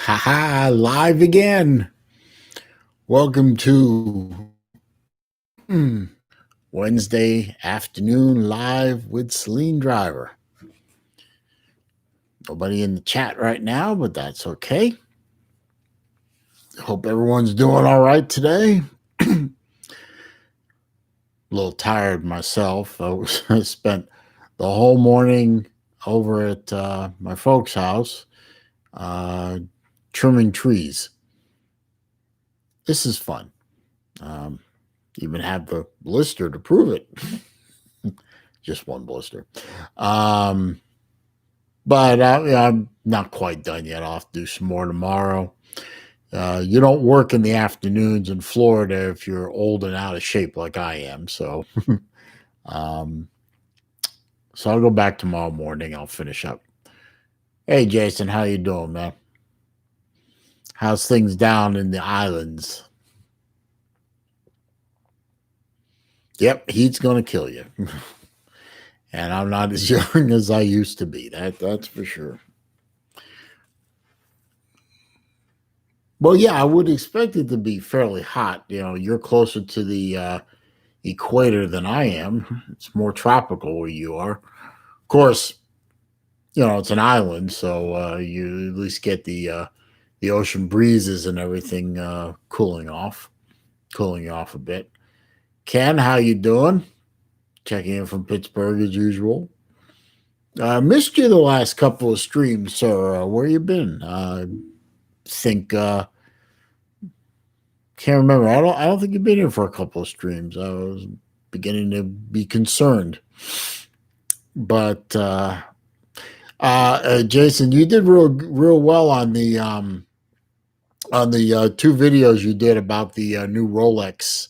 Haha, live again. Welcome to Wednesday afternoon live with SaleenDriver. Nobody in the chat right now, but that's okay. Hope everyone's doing all right today. A little tired myself. I spent the whole morning over at my folks' house trimming trees. This is fun. Even have the blister to prove it. Just one blister. But I'm not quite done yet. I'll have to do some more tomorrow. You don't work in the afternoons in Florida if you're old and out of shape like I am. So, so I'll go back tomorrow morning. I'll finish up. Hey, Jason, how you doing, man? How's things down in the islands? Yep, heat's gonna kill you. And I'm not as young as I used to be. That's for sure. Well, yeah, I would expect it to be fairly hot. You know, you're closer to the equator than I am. It's more tropical where you are. Of course, you know, it's an island, so you at least get the ocean breezes and everything cooling you off a bit. Ken, how you doing? Checking in from Pittsburgh as usual. Missed you the last couple of streams, sir. Where you been? Think can't remember. I don't think you've been here for a couple of streams. I was beginning to be concerned. But Jason, you did real well on the two videos you did about the new Rolex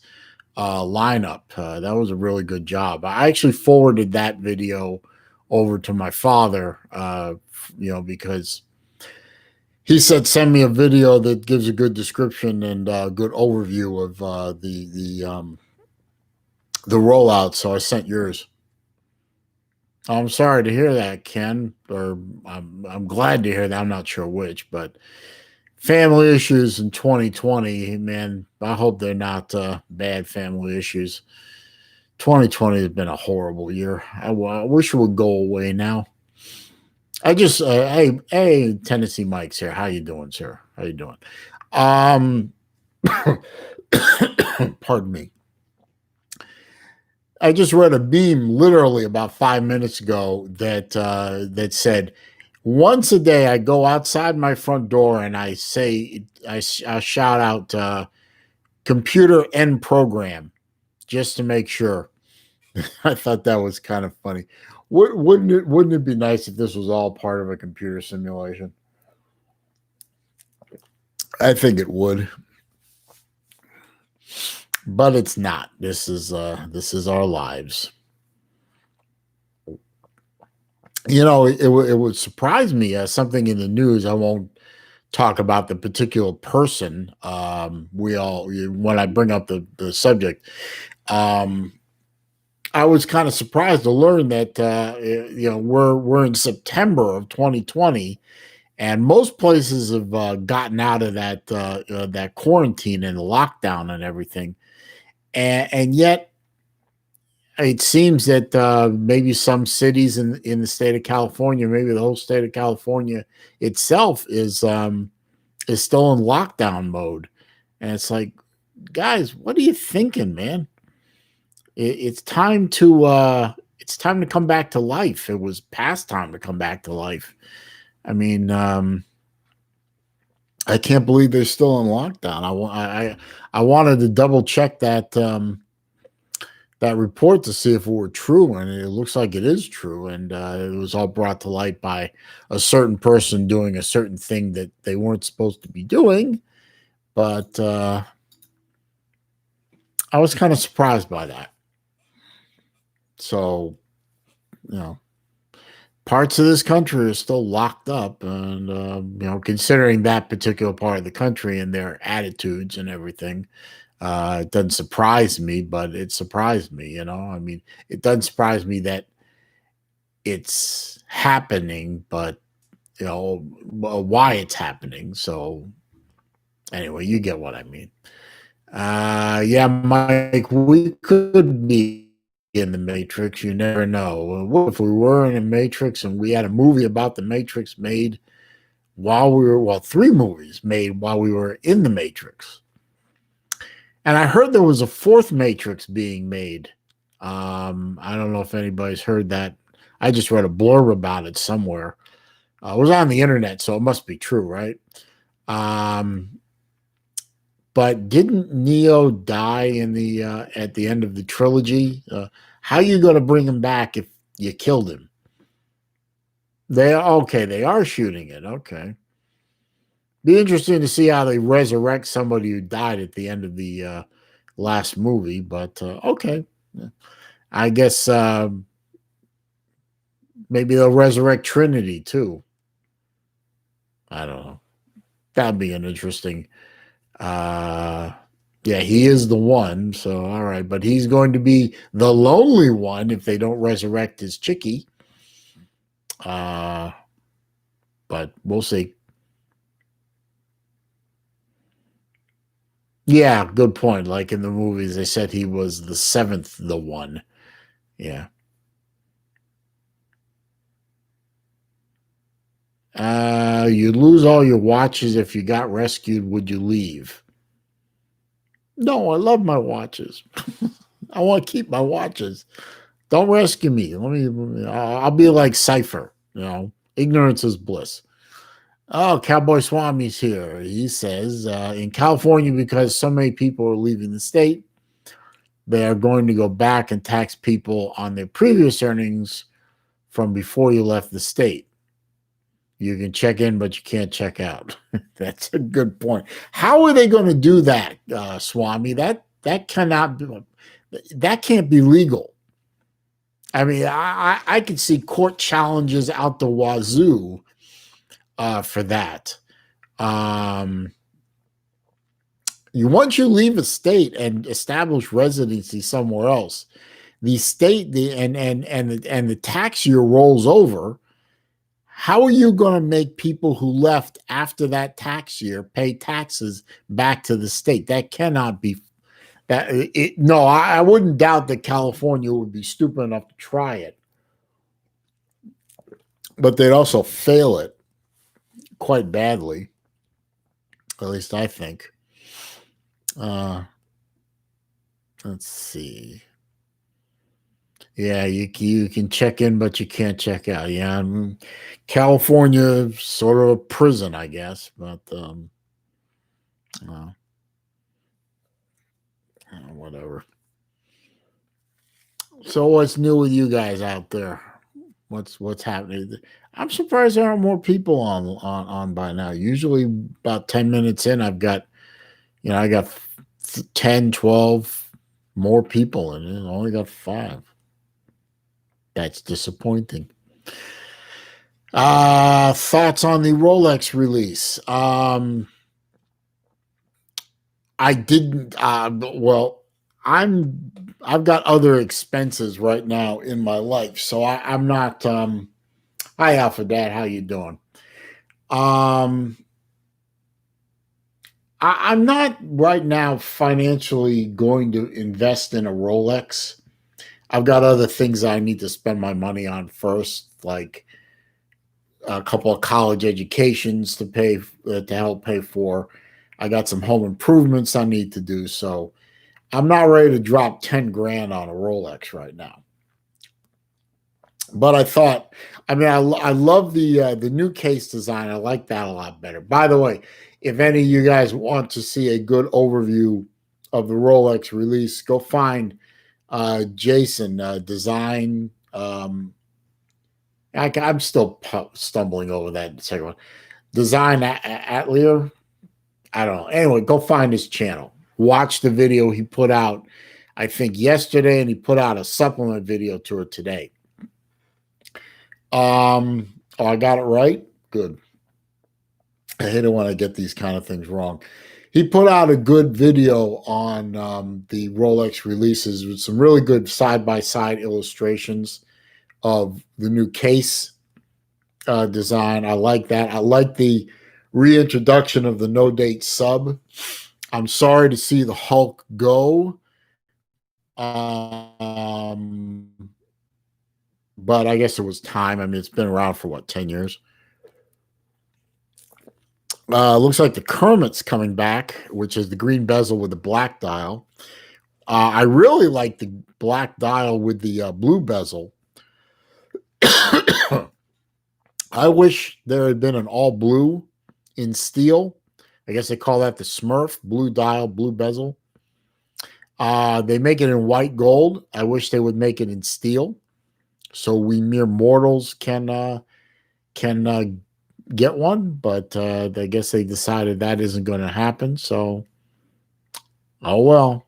lineup. That was a really good job. I actually forwarded that video over to my father, because he said send me a video that gives a good description and a good overview of the rollout. So I sent yours. I'm sorry to hear that, Ken, or I'm glad to hear that. I'm not sure which, but family issues in 2020, man, I hope they're not bad family issues. 2020 has been a horrible year. I wish it would go away now. I just, hey, Tennessee Mike's here. How you doing, sir? How you doing? Pardon me. I just read a meme literally about 5 minutes ago that said, once a day I go outside my front door and I shout out computer end program just to make sure. I thought that was kind of funny. Wouldn't it be nice if this was all part of a computer simulation? I think it would. But it's not. This is our lives. You know, it would surprise me. Something in the news. I won't talk about the particular person. When I bring up the subject, I was kind of surprised to learn that we're in September of 2020, and most places have gotten out of that quarantine and the lockdown and everything. And yet it seems that maybe some cities in the state of California, maybe the whole state of California itself is still in lockdown mode. And it's like, guys, what are you thinking, man? It's time to come back to life. It was past time to come back to life. I mean, I can't believe they're still in lockdown. I wanted to double check that report to see if it were true, and it looks like it is true. And it was all brought to light by a certain person doing a certain thing that they weren't supposed to be doing. But I was kind of surprised by that. So, parts of this country are still locked up, and considering that particular part of the country and their attitudes and everything, it doesn't surprise me. But it surprised me. I mean, it doesn't surprise me that it's happening, but why it's happening. So anyway, you get what I mean. Yeah, Mike, we could be in the Matrix. You never know. What if we were in the Matrix and we had a movie about the Matrix made while we were, well, 3 movies made while we were in the Matrix? And I heard there was a 4th Matrix being made. I don't know if anybody's heard that. I just read a blurb about it somewhere. It was on the internet, so it must be true, right? But didn't Neo die in the at the end of the trilogy? How are you going to bring him back if you killed him? They are shooting it. Okay, be interesting to see how they resurrect somebody who died at the end of the last movie. But okay, I guess maybe they'll resurrect Trinity too. I don't know. That'd be an interesting. Yeah, he is the one. So all right, but he's going to be the lonely one if they don't resurrect his chickie. But we'll see. Yeah, good point. Like in the movies, they said he was the 7th, the one. Yeah. You lose all your watches if you got rescued. Would you leave? No, I love my watches. I want to keep my watches. Don't rescue me. I'll be like Cypher. Ignorance is bliss. Oh, Cowboy Swami's here. He says in California, because so many people are leaving the state, they are going to go back and tax people on their previous earnings from before you left the state. You can check in, but you can't check out. That's a good point. How are they going to do that, Swami? That cannot be, that can't be legal. I mean, I could see court challenges out the wazoo for that. Once you leave a state and establish residency somewhere else, the state and the tax year rolls over. How are you going to make people who left after that tax year pay taxes back to the state? That cannot be. No, I wouldn't doubt that California would be stupid enough to try it, but they'd also fail it quite badly. At least I think. Let's see. Yeah, you can check in, but you can't check out. Yeah, California, sort of a prison, I guess, but whatever. So, what's new with you guys out there? What's happening? I'm surprised there aren't more people on by now. Usually, about 10 minutes in, I got 10, 12 more people, and I only got 5. That's disappointing. Thoughts on the Rolex release? I didn't. Well, I've got other expenses right now in my life, so I'm not. Hi, Alpha Dad. How you doing? I'm not right now financially going to invest in a Rolex. I've got other things I need to spend my money on first, like a couple of college educations to help pay for. I got some home improvements I need to do, so I'm not ready to drop 10 grand on a Rolex right now. But I thought, I love the new case design. I like that a lot better. By the way, if any of you guys want to see a good overview of the Rolex release, go find Jason Design. I'm still stumbling over that second one. Design Atelier. I don't know. Anyway, go find his channel. Watch the video he put out, I think, yesterday, and he put out a supplement video to it today. I got it right? Good. I hate it when I get these kind of things wrong. He put out a good video on the Rolex releases with some really good side-by-side illustrations of the new case design. I like that. I like the reintroduction of the no date sub. I'm sorry to see the Hulk go. Um, but I guess it was time. I mean, it's been around for what, 10 years? Looks like the Kermit's coming back, which is the green bezel with the black dial. I really like the black dial with the blue bezel. I wish there had been an all blue in steel. I guess they call that the Smurf, blue dial, blue bezel. They make it in white gold. I wish they would make it in steel, so we mere mortals can get one. But I guess they decided that isn't going to happen. So, oh well.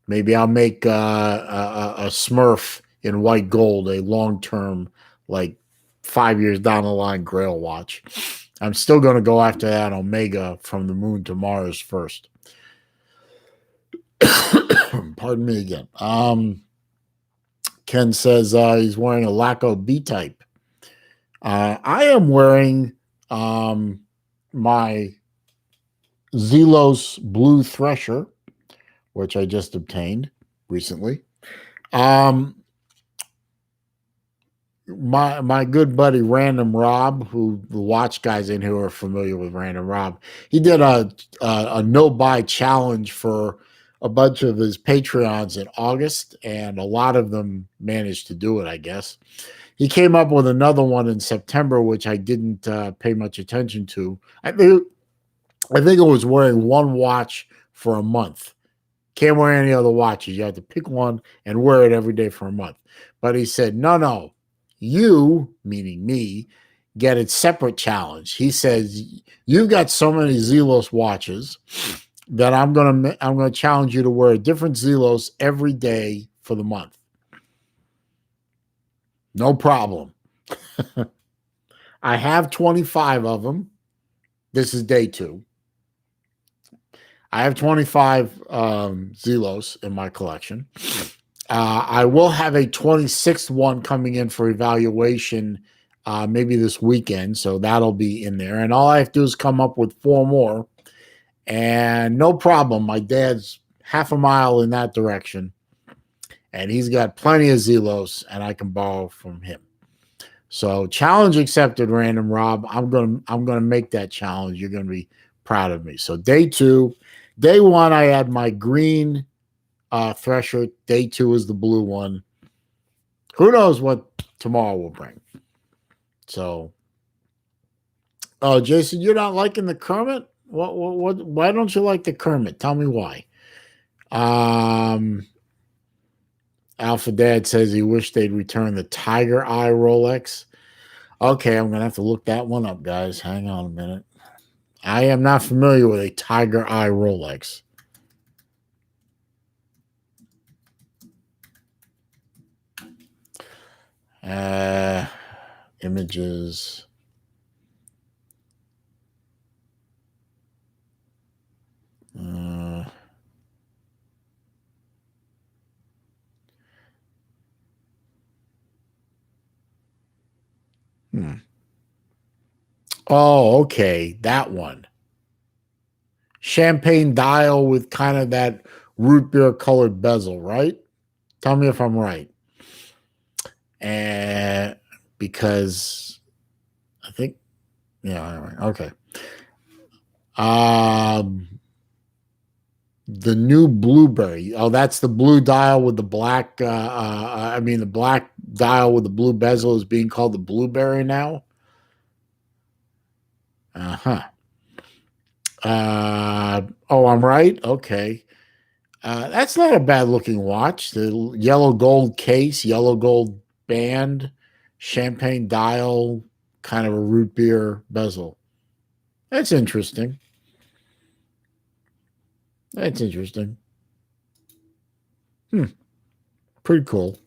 Maybe I'll make a Smurf in white gold, a long term, like 5 years down the line, Grail watch. I'm still going to go after that Omega from the moon to Mars first. Pardon me again. Ken says he's wearing a Laco B type. I am wearing my Zelos Blue Thresher, which I just obtained recently. My good buddy Random Rob, who the watch guys in here are familiar with Random Rob, he did a no buy challenge for a bunch of his Patreons in August, and a lot of them managed to do it, I guess. He came up with another one in September, which I didn't pay much attention to. I think it was wearing one watch for a month. Can't wear any other watches. You have to pick one and wear it every day for a month. But he said, no, you, meaning me, get a separate challenge. He says, you've got so many Zelos watches that I'm gonna challenge you to wear a different Zelos every day for the month. No problem. I have 25 of them. This is day 2. I have 25 Zelos in my collection. I will have a 26th one coming in for evaluation maybe this weekend, so that'll be in there. And all I have to do is come up with 4 more, and no problem. My dad's half a mile in that direction, and he's got plenty of Zelos, and I can borrow from him. So challenge accepted, Random Rob. I'm gonna make that challenge. You're gonna be proud of me. So day 2, day 1, I had my green Thresher. Day 2 is the blue one. Who knows what tomorrow will bring? So, oh, Jason, you're not liking the Kermit? What? Why don't you like the Kermit? Tell me why. Alpha Dad says he wished they'd return the Tiger Eye Rolex. Okay, I'm gonna have to look that one up, guys. Hang on a minute. I am not familiar with a Tiger Eye Rolex. Images. Oh, okay. That one. Champagne dial with kind of that root beer colored bezel, right? Tell me if I'm right. And because I think, yeah, okay. The new blueberry. Oh, that's the blue dial with the black. The black dial with the blue bezel is being called the blueberry now. Oh, I'm right. Okay. That's not a bad looking watch. The yellow gold case, yellow gold band, champagne dial, kind of a root beer bezel. That's interesting. That's interesting. Pretty cool.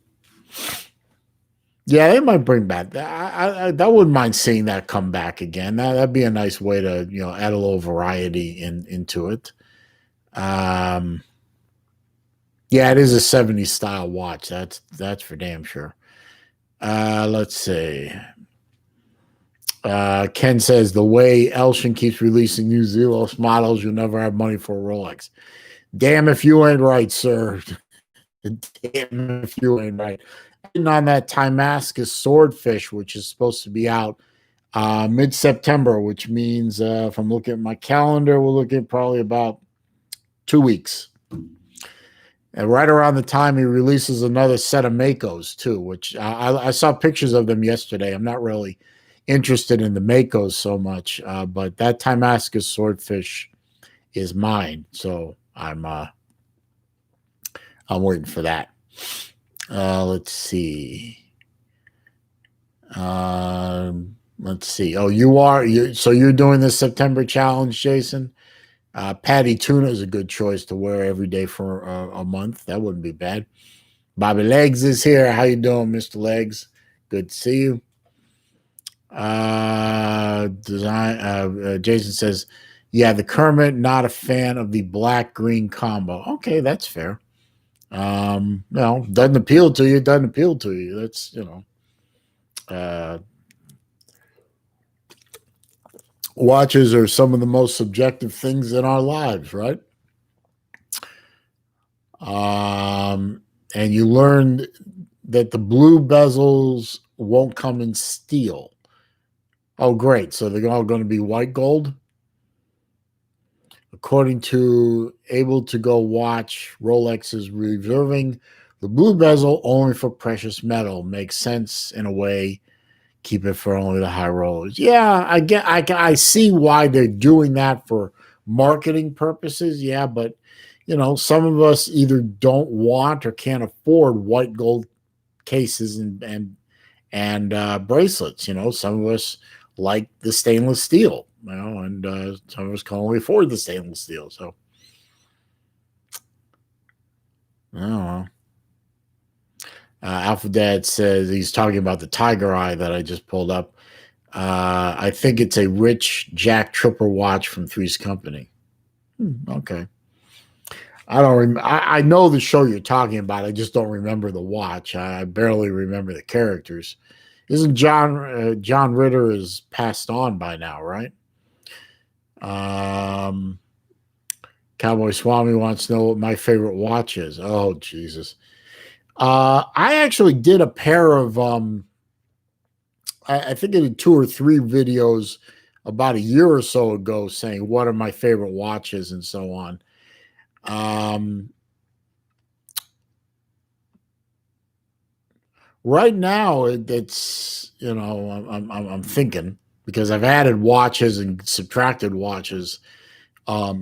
Yeah, they might bring back that. I wouldn't mind seeing that come back again. That'd be a nice way to add a little variety into it. Yeah, it is a 70s style watch. That's for damn sure. Let's see. Ken says the way Elshin keeps releasing new Zelos models, you'll never have money for a Rolex. Damn if you ain't right, sir. Damn if you ain't right. And on that Timascus swordfish, which is supposed to be out mid-September, which means if I'm looking at my calendar, we're looking at probably about 2 weeks. And right around the time he releases another set of Makos too, which I saw pictures of them yesterday. I'm not really interested in the Makos so much, but that Timascus swordfish is mine, so I'm waiting for that. Let's see. Let's see. Oh, so you're doing the September challenge, Jason? Patty Tuna is a good choice to wear every day for a month. That wouldn't be bad. Bobby Legs is here. How you doing, Mr. Legs? Good to see you. Jason says, yeah, the Kermit, not a fan of the black-green combo. Okay, that's fair. No, doesn't appeal to you, doesn't appeal to you. That's, watches are some of the most subjective things in our lives, right? And you learned that the blue bezels won't come in steel. Oh, great. So they're all going to be white gold? According to Able to Go Watch, Rolex is reserving the blue bezel only for precious metal. Makes sense in a way. Keep it for only the high rollers. Yeah, I see why they're doing that for marketing purposes. Yeah, but some of us either don't want or can't afford white gold cases and bracelets. Some of us like the stainless steel, and some of us can only afford the stainless steel. So I don't know. Alpha Dad says he's talking about the Tiger Eye that I just pulled up. I think it's a Rich Jack Tripper watch from Three's Company. Okay. I know the show you're talking about. I just don't remember the watch. I barely remember the characters. Isn't John Ritter is passed on by now, right? Cowboy Swami wants to know what my favorite watch is. Oh, Jesus. I actually did a pair of, I think I did 2 or 3 videos about a year or so ago saying what are my favorite watches and so on. Right now, it's I'm thinking, because I've added watches and subtracted watches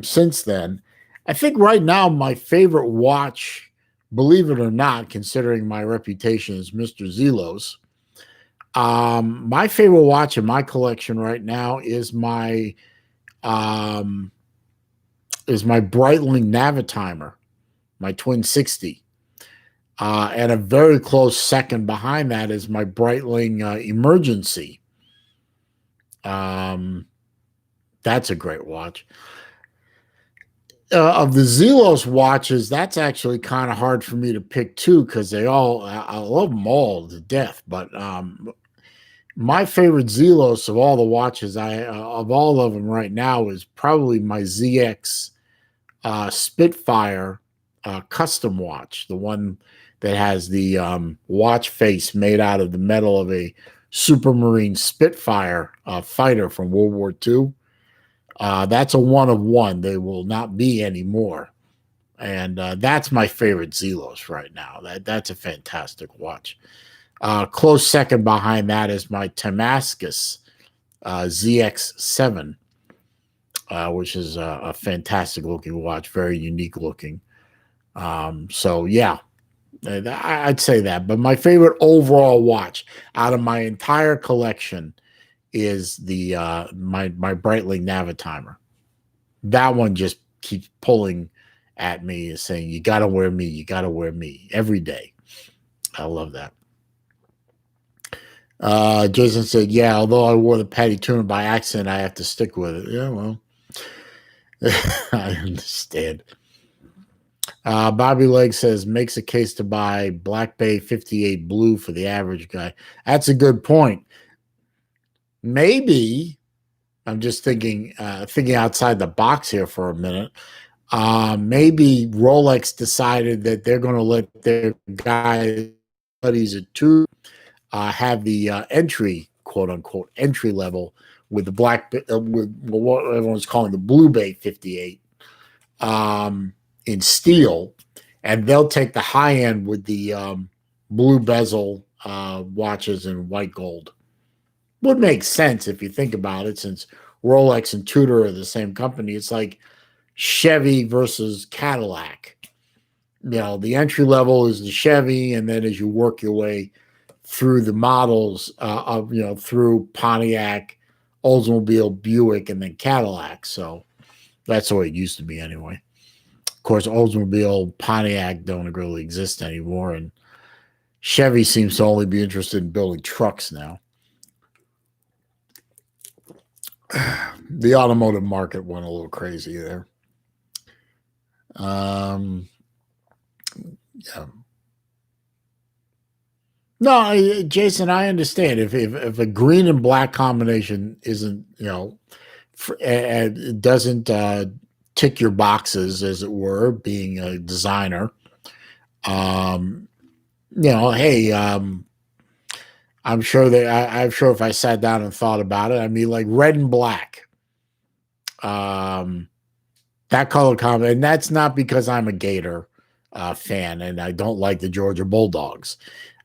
since then. I think right now my favorite watch, believe it or not, considering my reputation as Mr. Zelos, my favorite watch in my collection right now is my Breitling Navitimer, my Twin 60. And a very close second behind that is my Breitling Emergency. That's a great watch. Of the Zelos watches, that's actually kind of hard for me to pick too, because I love them all to death. But my favorite Zelos of all the watches, of all of them right now, is probably my ZX Spitfire custom watch, the one that has the watch face made out of the metal of a Supermarine Spitfire fighter from World War II. That's a one of one. They will not be anymore. And that's my favorite Zelos right now. That's a fantastic watch. Close second behind that is my Timascus ZX7, which is a fantastic looking watch, very unique looking. So yeah, I'd say that. But my favorite overall watch out of my entire collection is the my Breitling Navitimer. That one just keeps pulling at me and saying, "You got to wear me. You got to wear me every day." I love that. Jason said, "Yeah, although I wore the Patty Tuna by accident, I have to stick with it." Yeah, well, I understand. Bobby Leg says, makes a case to buy Black Bay 58 Blue for the average guy. That's a good point. maybe I'm just thinking outside the box here for a minute. Maybe Rolex decided that they're going to let their guys, buddies at two, have the entry, quote unquote, entry level with the with what everyone's calling the Blue Bay 58 in steel, and they'll take the high end with the blue bezel watches in white gold. Would make sense if you think about it, since Rolex and Tudor are the same company. It's like Chevy versus Cadillac. The entry level is the Chevy, and then as you work your way through the models through Pontiac, Oldsmobile, Buick, and then Cadillac. So that's the way it used to be anyway. Of course, Oldsmobile, Pontiac don't really exist anymore, and Chevy seems to only be interested in building trucks now. The automotive market went a little crazy there. Yeah. No, Jason, I understand if a green and black combination isn't, it doesn't tick your boxes, as it were, being a designer. Hey, I'm sure I'm sure if I sat down and thought about it, I mean, like red and black. That color combo, and that's not because I'm a Gator fan and I don't like the Georgia Bulldogs.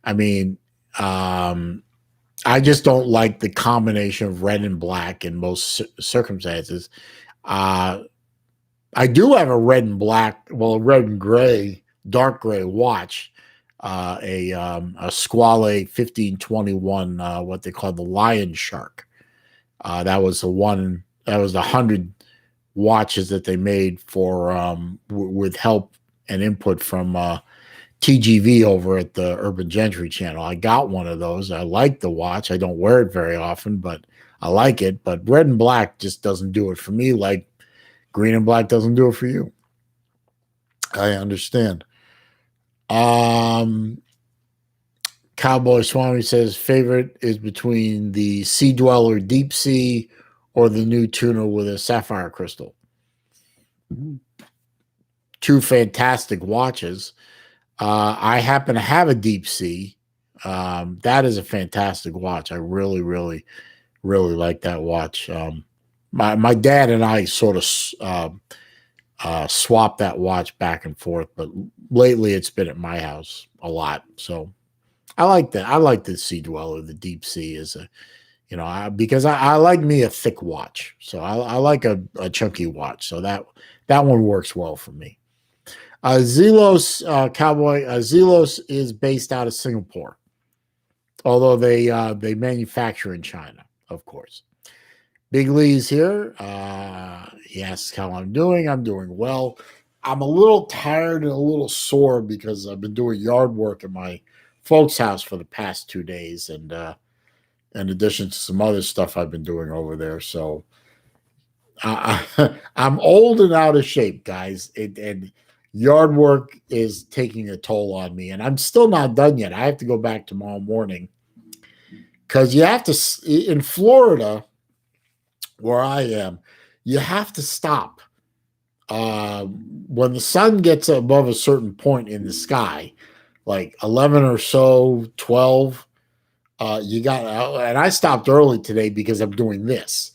I mean, I just don't like the combination of red and black in most circumstances. I do have a red and black, well, red and gray, dark gray watch, a Squale 1521, what they call the Lion Shark. That was the 100 watches that they made for with help and input from TGV over at the Urban Gentry channel. I got one of those. I like the watch. I don't wear it very often, but I like it. But red and black just doesn't do it for me, like green and black doesn't do it for you. I understand. Cowboy Swami says favorite is between the Sea Dweller Deep Sea or the new tuna with a sapphire crystal. Two fantastic watches. I happen to have a Deep Sea. That is a fantastic watch. I really, really, really like that watch. My dad and I sort of swapped that watch back and forth, but lately it's been at my house a lot. So I like that. I like the Sea Dweller. The Deep Sea is because I like me a thick watch. So I like a chunky watch. So that one works well for me. Zelos Cowboy. Zelos is based out of Singapore, although they manufacture in China, of course. Big Lee's here. He asks how I'm doing. I'm doing well. I'm a little tired and a little sore because I've been doing yard work at my folks' house for the past 2 days, and in addition to some other stuff I've been doing over there. So I'm old and out of shape, guys. And yard work is taking a toll on me, and I'm still not done yet. I have to go back tomorrow morning because you have to, in Florida, where I am, you have to stop. When the sun gets above a certain point in the sky, like 11 or so, 12, you got, and I stopped early today because I'm doing this.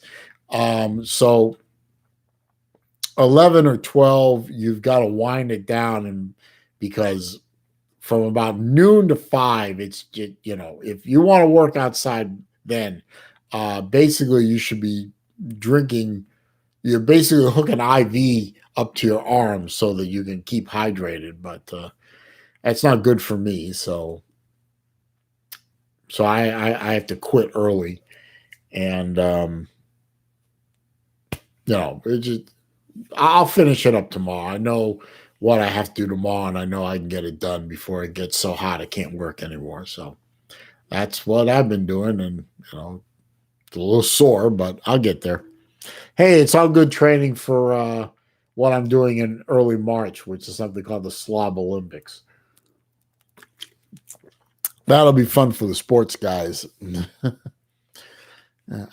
So 11 or 12, you've got to wind it down, and because from about noon to 5, it's just, if you want to work outside, then basically you should be drinking. You're basically hooking IV up to your arms so that you can keep hydrated, but that's not good for me. So I have to quit early, and it just, I'll finish it up tomorrow. I know what I have to do tomorrow, and I know I can get it done before it gets so hot I can't work anymore. So that's what I've been doing, and it's a little sore, but I'll get there. Hey, it's all good training for what I'm doing in early March, which is something called the Slob Olympics. That'll be fun for the sports guys.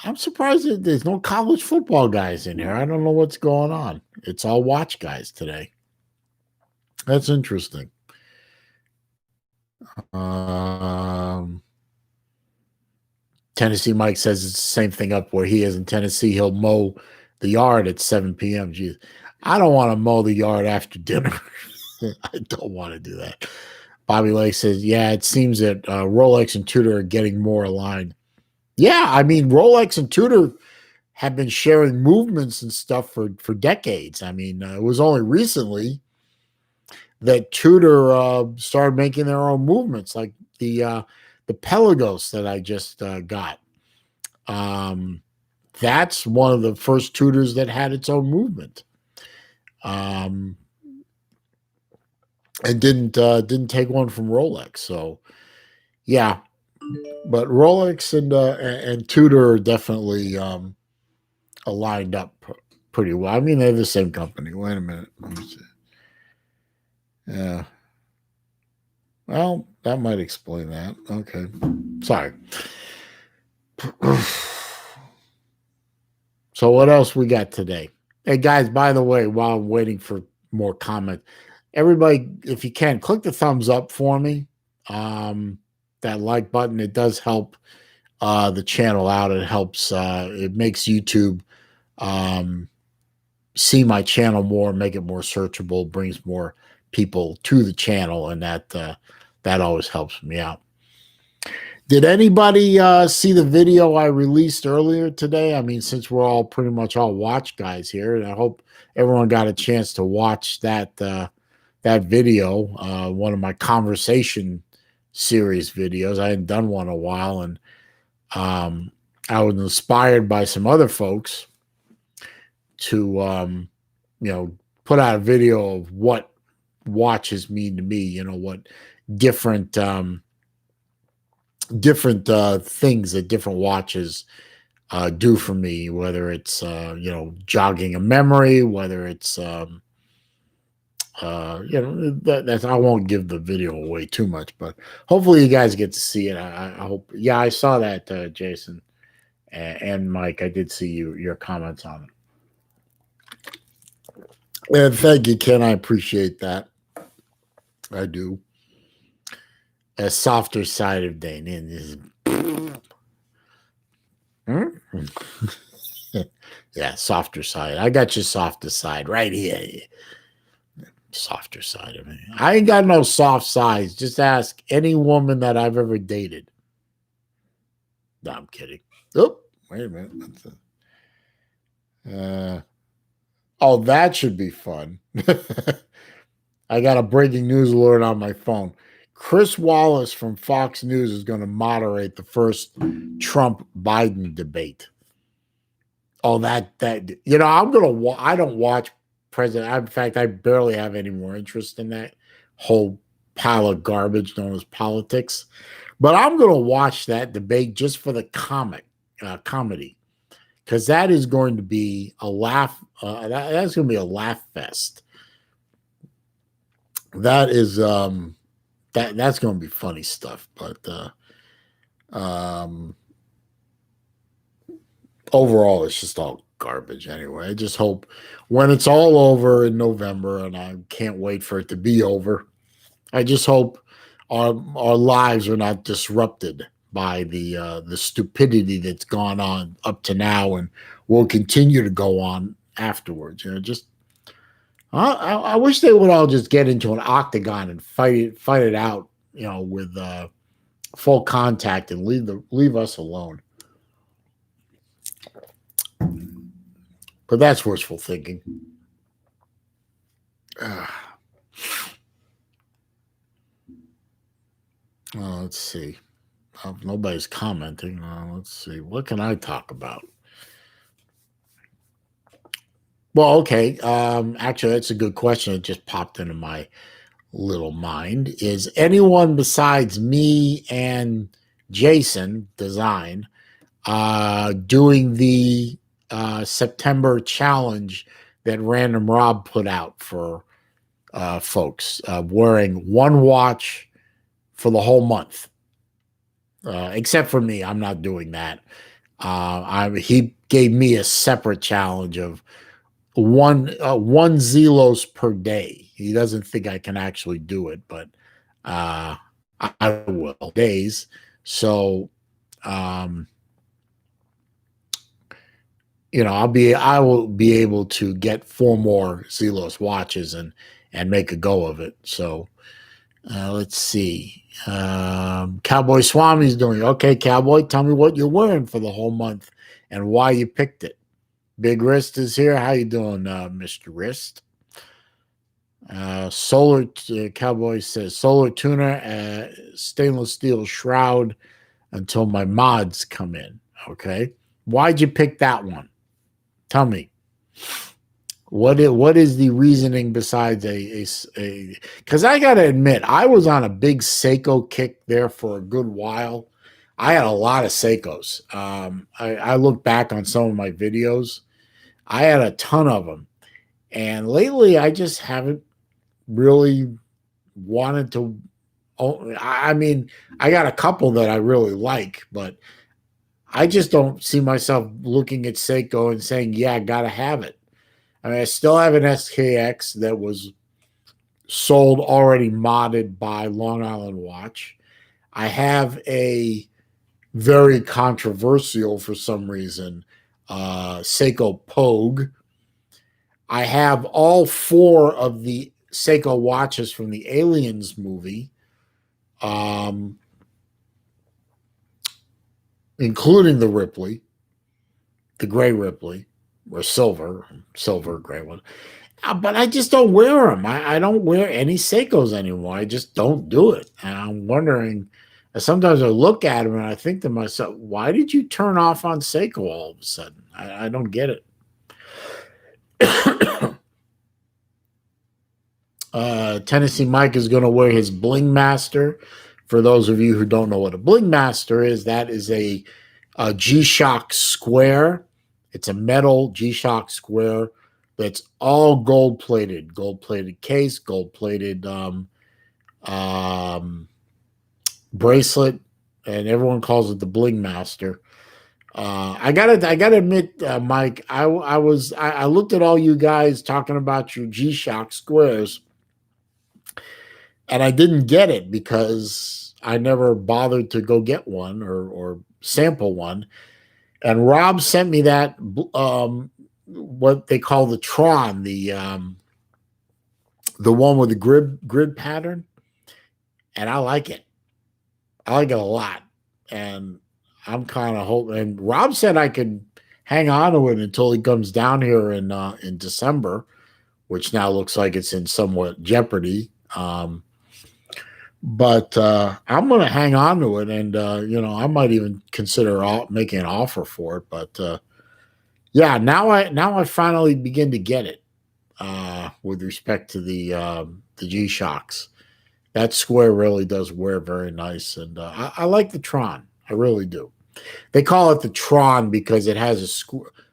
I'm surprised that there's no college football guys in here. I don't know what's going on. It's all watch guys today. That's interesting. Um, Tennessee Mike says it's the same thing up where he is in Tennessee. He'll mow the yard at 7 p.m. Jeez, I don't want to mow the yard after dinner. I don't want to do that. Bobby Lake says, yeah, it seems that Rolex and Tudor are getting more aligned. Yeah, I mean, Rolex and Tudor have been sharing movements and stuff for decades. I mean, it was only recently that Tudor started making their own movements, like the Pelagos that I just got. That's one of the first Tudors that had its own movement, and didn't take one from Rolex. So yeah, but Rolex and Tudor are definitely aligned up pretty well. I mean, they're the same company. Wait a minute, let me see. Yeah. Well, that might explain that. Okay. Sorry. So what else we got today? Hey guys, by the way, while I'm waiting for more comment, everybody, if you can, click the thumbs up for me. That like button, it does help the channel out. It helps it makes YouTube see my channel more, make it more searchable, brings more people to the channel, and that always helps me out. Did anybody see the video I released earlier today? I mean, since we're all pretty much all watch guys here, and I hope everyone got a chance to watch that that video, one of my conversation series videos. I hadn't done one in a while, and I was inspired by some other folks to put out a video of what watches mean to me. What different things that different watches do for me, whether it's jogging a memory, whether it's that's I won't give the video away too much, but hopefully you guys get to see it. I hope. Yeah, I saw that, Jason and Mike. I did see your comments on it. And thank you, Ken. I appreciate that. I do. A softer side of Dane is. Yeah, softer side. I got your softer side right here. Softer side of me. I ain't got no soft sides. Just ask any woman that I've ever dated. No, I'm kidding. Oh, wait a minute. Oh, that should be fun. I got a breaking news alert on my phone. Chris Wallace from Fox News is going to moderate the first Trump-Biden debate. Oh, I'm gonna. I don't watch president. In fact, I barely have any more interest in that whole pile of garbage known as politics. But I'm gonna watch that debate just for the comedy, because that is going to be a laugh. That's going to be a laugh fest. That is that's going to be funny stuff. But overall, it's just all garbage anyway. I just hope when it's all over in November, and I can't wait for it to be over, I just hope our lives are not disrupted by the stupidity that's gone on up to now and will continue to go on afterwards. I wish they would all just get into an octagon and fight it out, with full contact and leave us alone. But that's wishful thinking. Let's see. Nobody's commenting. Let's see. What can I talk about? Well, okay. Actually, that's a good question. It just popped into my little mind. Is anyone besides me and Jason Design doing the September challenge that Random Rob put out for folks, wearing one watch for the whole month? Except for me, I'm not doing that. He gave me a separate challenge of one Zelos per day. He doesn't think I can actually do it, but I will days. So, um, I will be able to get 4 more Zelos watches and make a go of it. So, let's see. Cowboy Swami's doing okay. Cowboy, tell me what you're wearing for the whole month and why you picked it. Big Wrist is here. How you doing, Mr. Wrist? Solar Cowboy says solar tuner, stainless steel shroud until my mods come in. Okay, why'd you pick that one? Tell me. What is the reasoning besides a because I got to admit, I was on a big Seiko kick there for a good while. I had a lot of Seikos. I look back on some of my videos. I had a ton of them. And lately, I just haven't really wanted to. I mean, I got a couple that I really like, but I just don't see myself looking at Seiko and saying, yeah, I got to have it. I mean, I still have an SKX that was sold already modded by Long Island Watch. I have a very controversial, for some reason, Seiko Pogue. I have all 4 of the Seiko watches from the Aliens movie, including the Ripley, the gray Ripley, or silver gray one. But I just don't wear them. I don't wear any Seikos anymore. I just don't do it. And I'm wondering, sometimes I look at them and I think to myself, why did you turn off on Seiko all of a sudden? I don't get it. Tennessee Mike is going to wear his Bling Master. For those of you who don't know what a Bling Master is, that is a G-Shock square. It's a metal G-Shock square that's all gold-plated case, gold-plated bracelet, and everyone calls it the Bling Master. I gotta admit, Mike, I looked at all you guys talking about your G-Shock squares, and I didn't get it because I never bothered to go get one or sample one. And Rob sent me that what they call the Tron, the one with the grid pattern, and I like it. I like it a lot, and I'm kind of hoping. And Rob said I could hang on to it until he comes down here in December, which now looks like it's in somewhat jeopardy. But I'm going to hang on to it, and I might even consider making an offer for it. But yeah, now I finally begin to get it with respect to the G-Shocks. That square really does wear very nice, and I like the Tron. I really do. They call it the Tron because it has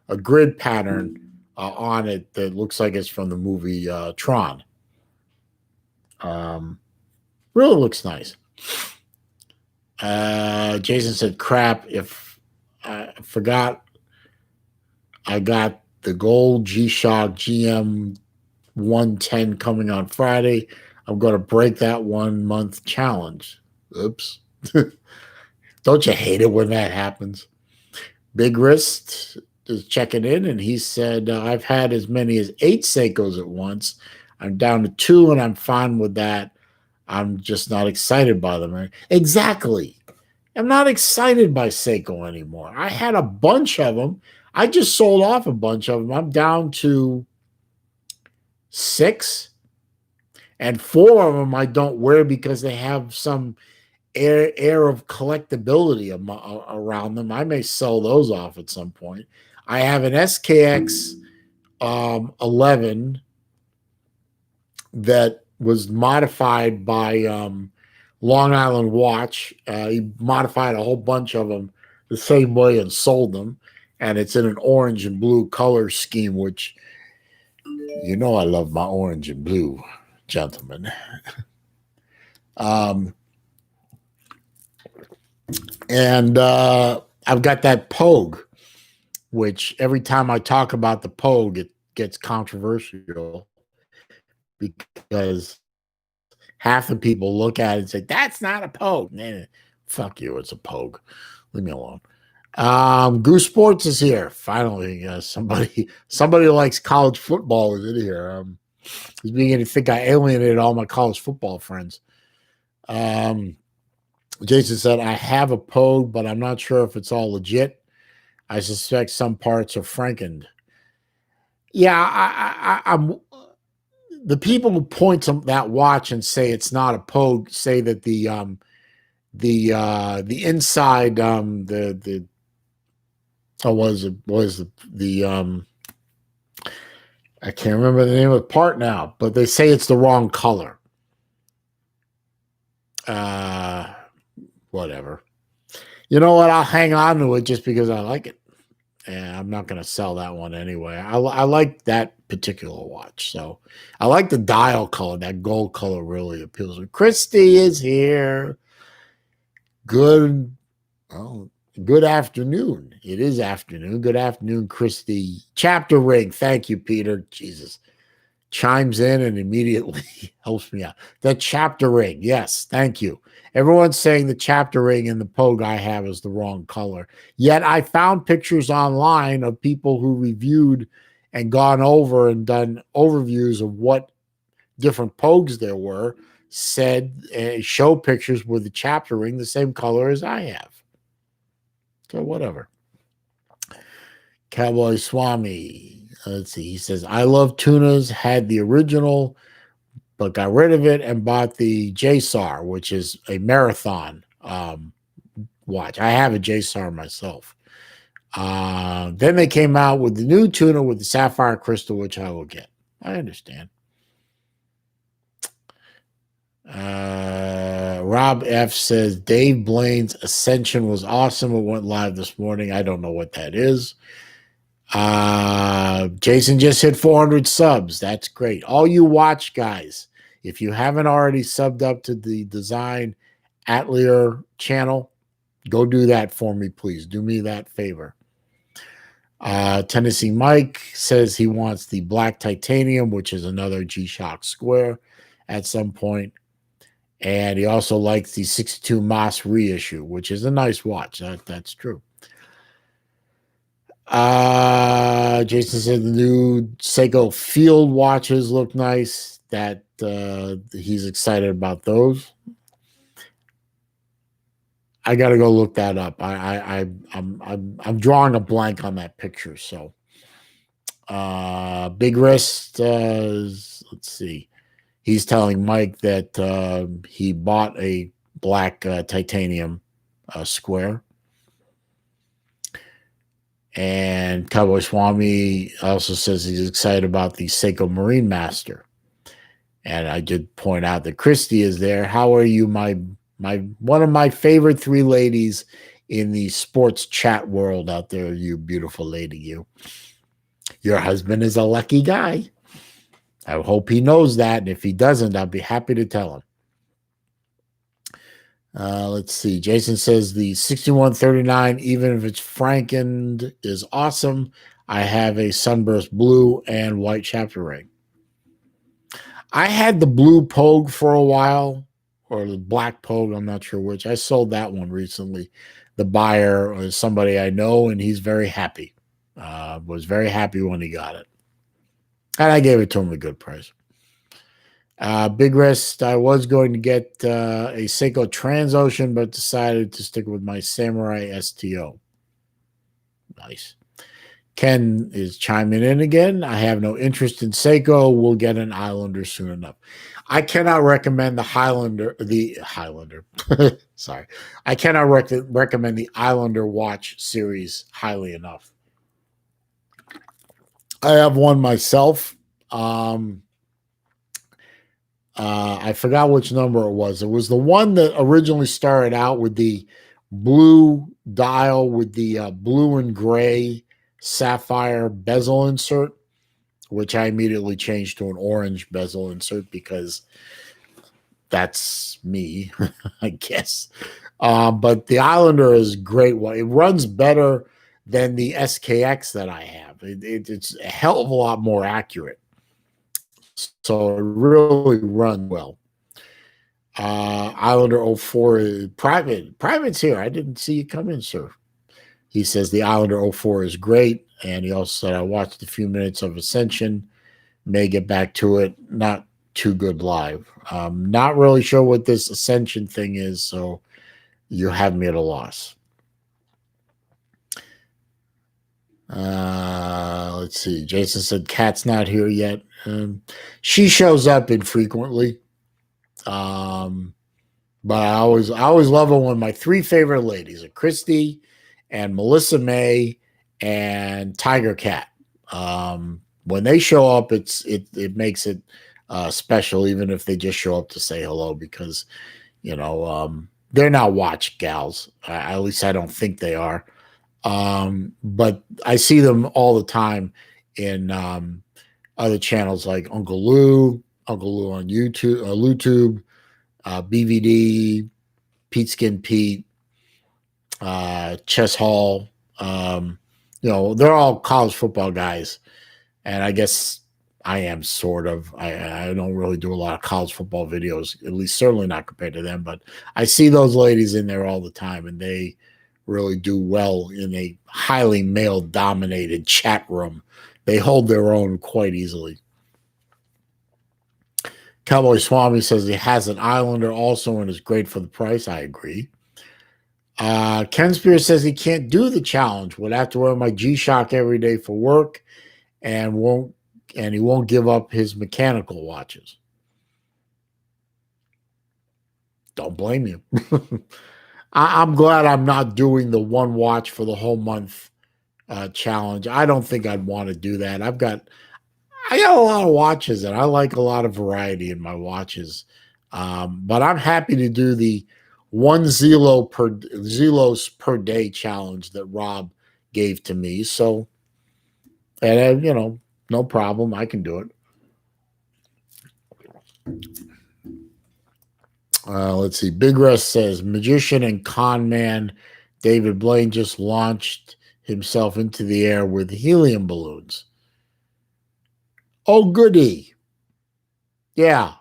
a grid pattern on it that looks like it's from the movie Tron. Really looks nice. Jason said, crap, if I forgot I got the gold G-Shock GM 110 coming on Friday. I'm going to break that 1 month challenge. Oops. Don't you hate it when that happens? Big Wrist is checking in, and he said, I've had as many as 8 Seikos at once. I'm down to 2, and I'm fine with that. I'm just not excited by them. Right? Exactly. I'm not excited by Seiko anymore. I had a bunch of them. I just sold off a bunch of them. I'm down to 6, and 4 of them I don't wear because they have some air of collectability around them. I may sell those off at some point. I have an SKX 11 that was modified by Long Island Watch. He modified a whole bunch of them the same way and sold them. And it's in an orange and blue color scheme, which, I love my orange and blue, gentlemen. And I've got that Pogue, which every time I talk about the Pogue, it gets controversial because half the people look at it and say, that's not a Pogue. Nah, fuck you, it's a Pogue. Leave me alone. Goose Sports is here. Finally, somebody who likes college football is in here. He's beginning to think I alienated all my college football friends. Jason said, I have a Pogue, but I'm not sure if it's all legit. I suspect some parts are frankened. Yeah, I'm the people who point to that watch and say it's not a Pogue say that the inside the was the I can't remember the name of the part now, but they say it's the wrong color. Whatever. You know what? I'll hang on to it just because I like it. And I'm not going to sell that one anyway. I like that particular watch. So I like the dial color. That gold color really appeals to me. Christy is here. Good afternoon. It is afternoon. Good afternoon, Christy. Chapter ring. Thank you, Peter. Jesus. Chimes in and immediately helps me out. The chapter ring. Yes, thank you. Everyone's saying the chapter ring and the Pogue I have is the wrong color. Yet I found pictures online of people who reviewed and gone over and done overviews of what different Pogues there were, show pictures with the chapter ring the same color as I have. So whatever. Cowboy Swami. Let's see. He says, I love tunas, had the original, but got rid of it and bought the JSAR, which is a marathon watch. I have a JSAR myself. Then they came out with the new tuna with the sapphire crystal, which I will get. I understand. Rob F says, Dave Blaine's Ascension was awesome. It went live this morning. I don't know what that is. Jason just hit 400 subs. That's great. All you watch guys, if you haven't already subbed up to the Design Atelier channel, go do that for me, please. Do me that favor. Tennessee Mike says he wants the black titanium, which is another G-Shock square at some point. And he also likes the 62 Moss reissue, which is a nice watch. That's true. Jason said the new Seiko Field watches look nice. That he's excited about those. I got to go look that up. I'm drawing a blank on that picture. So, Big Wrist. Let's see. He's telling Mike that he bought a black titanium square. And Cowboy Swami also says he's excited about the Seiko Marine Master. And I did point out that Christy is there. How are you, my one of my favorite three ladies in the sports chat world out there, you beautiful lady, you. Your husband is a lucky guy. I hope he knows that. And if he doesn't, I'll be happy to tell him. Let's see. Jason says the 6139, even if it's frankened, is awesome. I have a sunburst blue and white chapter ring. I had the blue Pogue for a while, or the black Pogue. I'm not sure which. I sold that one recently. The buyer is somebody I know, and he's very happy. Was very happy when he got it. And I gave it to him at a good price. Big Wrist, I was going to get a Seiko Transocean, but decided to stick with my Samurai STO. Nice. Ken is chiming in again. I have no interest in Seiko. We'll get an Islander soon enough. I cannot recommend the Highlander. Sorry. I cannot recommend the Islander watch series highly enough. I have one myself. I forgot which number it was. It was the one that originally started out with the blue dial with the blue and gray sapphire bezel insert, which I immediately changed to an orange bezel insert because that's me, I guess. But the Islander is great. It runs better than the SKX that I have. It's a hell of a lot more accurate. So it really runs well. Islander 04 is private. Private's here. I didn't see you come in, sir. He says the Islander 04 is great. And he also said, I watched a few minutes of Ascension. May get back to it. Not too good live. Not really sure what this Ascension thing is. So you have me at a loss. Let's see. Jason said Kat's not here yet. She shows up infrequently. But I always love her when my three favorite ladies are Christy and Melissa May and Tiger Cat. When they show up, it makes it special, even if they just show up to say hello, because they're not watch gals. At least I don't think they are. But I see them all the time in other channels like Uncle Lou on YouTube, BVD, Pete Skin Pete, Chess Hall. They're all college football guys, and I guess I am sort of. I don't really do a lot of college football videos, at least certainly not compared to them. But I see those ladies in there all the time, and they really do well in a highly male-dominated chat room. They hold their own quite easily. Cowboy Swami says he has an Islander also and is great for the price. I agree. Ken Spear says he can't do the challenge. Would have to wear my G-Shock every day for work and he won't give up his mechanical watches. Don't blame you. I'm glad I'm not doing the one watch for the whole month challenge. I don't think I'd want to do that. I got a lot of watches, and I like a lot of variety in my watches. But I'm happy to do the one Zelos per day challenge that Rob gave to me. So, and no problem. I can do it. Let's see. Big Rest says magician and con man David Blaine just launched himself into the air with helium balloons. Oh, goody. Yeah.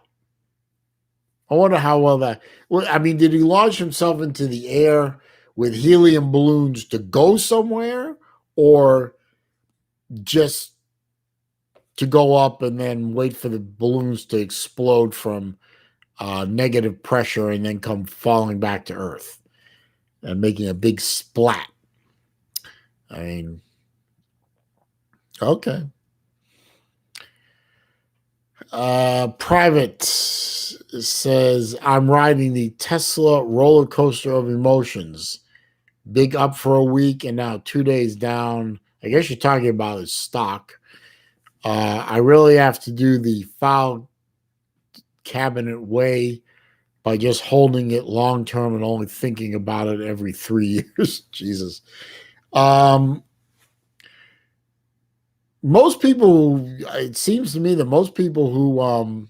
I wonder how well that. Well, I mean, did he launch himself into the air with helium balloons to go somewhere, or just to go up and then wait for the balloons to explode from negative pressure and then come falling back to Earth and making a big splat? I mean, okay. Private says, I'm riding the Tesla roller coaster of emotions. Big up for a week and now 2 days down. I guess you're talking about his stock. I really have to do the file cabinet way by just holding it long term and only thinking about it every 3 years. Jesus. Most people, it seems to me that most people who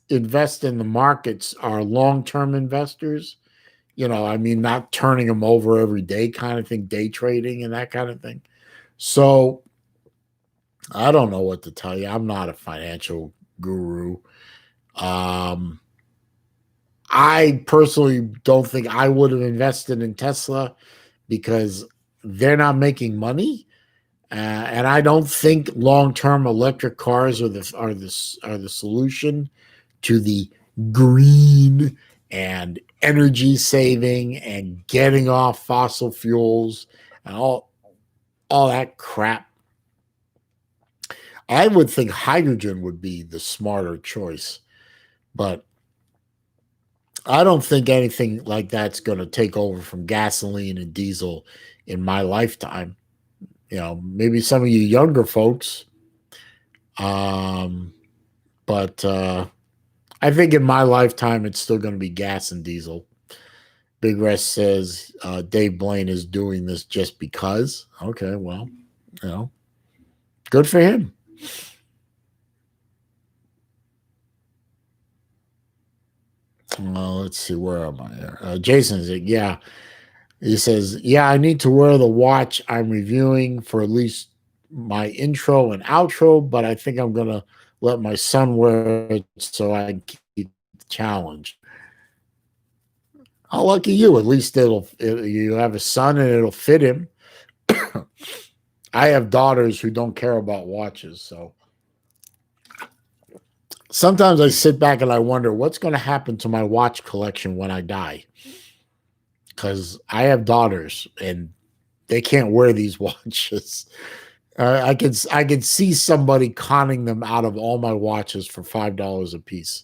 invest in the markets are long-term investors. I mean, not turning them over every day kind of thing, day trading and that kind of thing. So I don't know what to tell you. I'm not a financial guru. I personally don't think I would have invested in Tesla because they're not making money. And I don't think long-term electric cars are the solution to the green and energy saving and getting off fossil fuels and all that crap. I would think hydrogen would be the smarter choice, but I don't think anything like that's going to take over from gasoline and diesel in my lifetime. Maybe some of you younger folks. But I think in my lifetime, it's still going to be gas and diesel. Big Rest says Dave Blaine is doing this just because. Okay, well, good for him. Let's see, where am I here? Jason's like, yeah. He says, yeah, I need to wear the watch I'm reviewing for at least my intro and outro, but I think I'm going to let my son wear it so I can keep the challenge. Oh, lucky you. At least you have a son and it'll fit him. I have daughters who don't care about watches, so sometimes I sit back and I wonder what's going to happen to my watch collection when I die. Because I have daughters and they can't wear these watches. I could see somebody conning them out of all my watches for $5 a piece.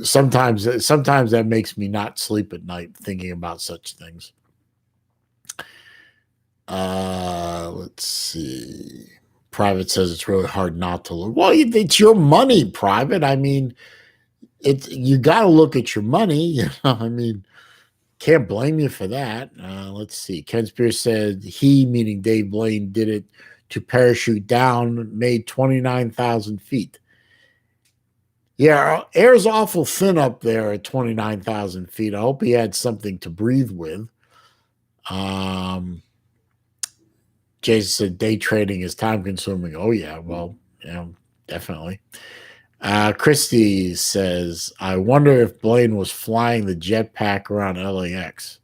Sometimes that makes me not sleep at night thinking about such things. Let's see. Private says it's really hard not to look. Well, it's your money, Private. I mean, you got to look at your money. I mean, can't blame you for that. Let's see. Ken Spears said he, meaning Dave Blaine, did it to parachute down, made 29,000 feet. Yeah, air's awful thin up there at 29,000 feet. I hope he had something to breathe with. Jason said day trading is time consuming. Oh, yeah. Well, definitely. Christy says, I wonder if Blaine was flying the jetpack around LAX.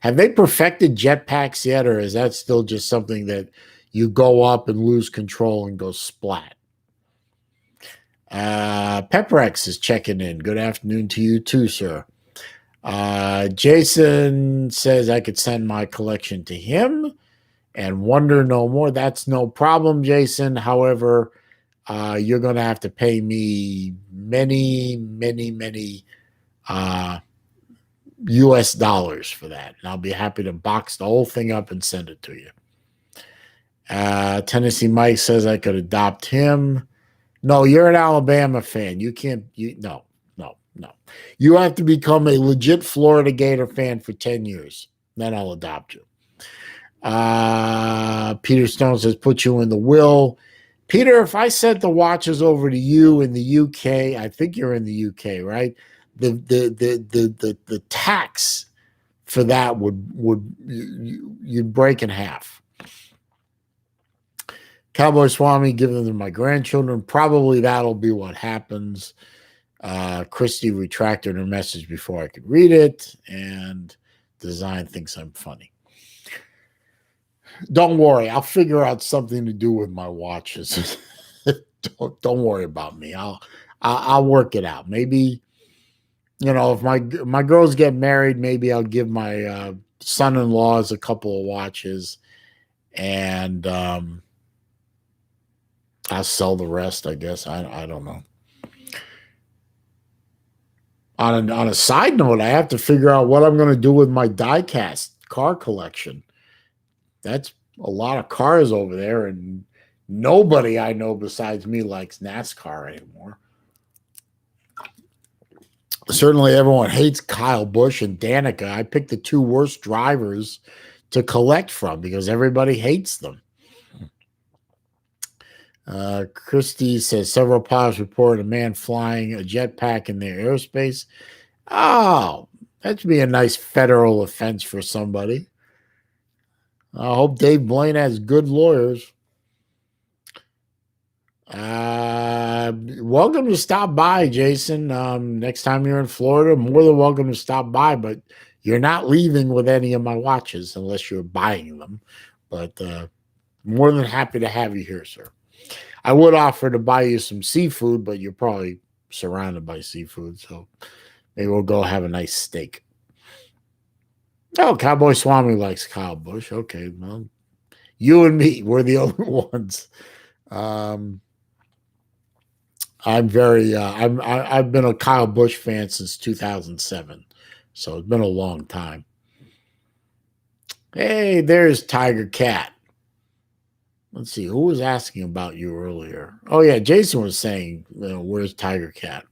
Have they perfected jetpacks yet, or is that still just something that you go up and lose control and go splat? Pepperex is checking in. Good afternoon to you too, sir. Jason says I could send my collection to him and wonder no more. That's no problem, Jason. However, you're going to have to pay me many, many, many US dollars for that. And I'll be happy to box the whole thing up and send it to you. Tennessee Mike says I could adopt him. No, you're an Alabama fan. You can't. No. You have to become a legit Florida Gator fan for 10 years. Then I'll adopt you. Peter Stone says, put you in the will. Peter, if I sent the watches over to you in the UK, I think you're in the UK, right? The tax for that you'd break in half. Cowboy Swami, give them to my grandchildren. Probably that'll be what happens. Christy retracted her message before I could read it, and Design thinks I'm funny. Don't worry, I'll figure out something to do with my watches. don't worry about me. I'll work it out. Maybe, if my girls get married, maybe I'll give my son-in-laws a couple of watches, and I'll sell the rest, I guess. I don't know. On a side note, I have to figure out what I'm going to do with my die-cast car collection. That's a lot of cars over there, and nobody I know besides me likes NASCAR anymore. Certainly everyone hates Kyle Busch and Danica. I picked the two worst drivers to collect from because everybody hates them. Christie says several pilots reported a man flying a jetpack in their airspace. Oh, that'd be a nice federal offense for somebody. I hope Dave Blaine has good lawyers. Welcome to stop by, Jason. Next time you're in Florida, more than welcome to stop by, but you're not leaving with any of my watches unless you're buying them. But more than happy to have you here, sir. I would offer to buy you some seafood, but you're probably surrounded by seafood, so maybe we'll go have a nice steak. Oh, Cowboy Swami likes Kyle Busch. Okay, well, you and me, we're the only ones. I've been a Kyle Busch fan since 2007, so it's been a long time. Hey, there's Tiger Cat. Let's see, who was asking about you earlier? Oh yeah, Jason was saying, where's Tiger Cat?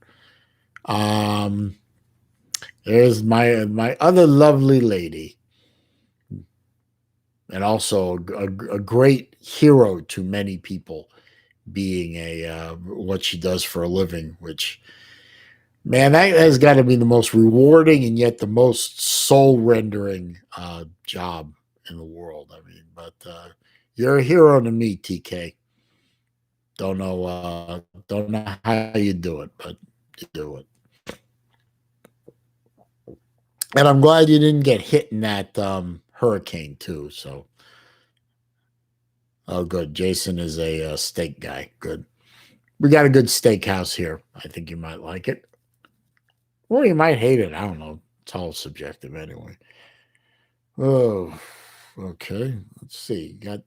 There's my other lovely lady, and also a great hero to many people being a what she does for a living, which, man, that has got to be the most rewarding and yet the most soul rendering job in the world. I mean, but you're a hero to me, TK. Don't know how you do it, but you do it. And I'm glad you didn't get hit in that hurricane too. So, oh, good. Jason is a steak guy. Good. We got a good steakhouse here. I think you might like it, or you might hate it. I don't know. It's all subjective anyway. Oh, okay. Let's see. Got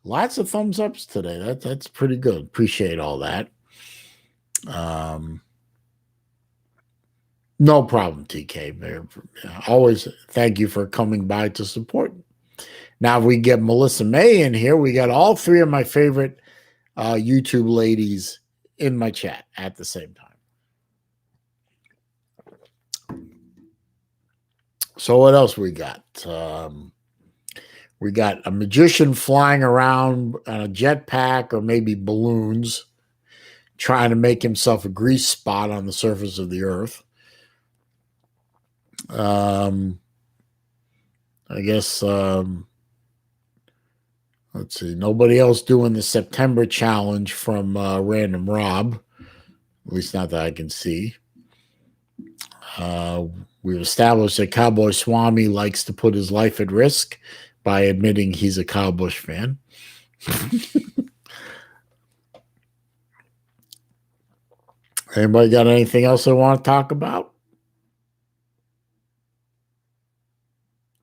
lots of thumbs ups today. That's pretty good. Appreciate all that. Um, no problem, TK. Always thank you for coming by to support. Now, if we get Melissa May in here, we got all three of my favorite YouTube ladies in my chat at the same time. So what else we got? We got a magician flying around on a jetpack or maybe balloons, trying to make himself a grease spot on the surface of the earth. I guess, let's see, nobody else doing the September challenge from Random Rob, at least not that I can see. We've established that Cowboy Swami likes to put his life at risk by admitting he's a Kyle Busch fan. Anybody got anything else they want to talk about?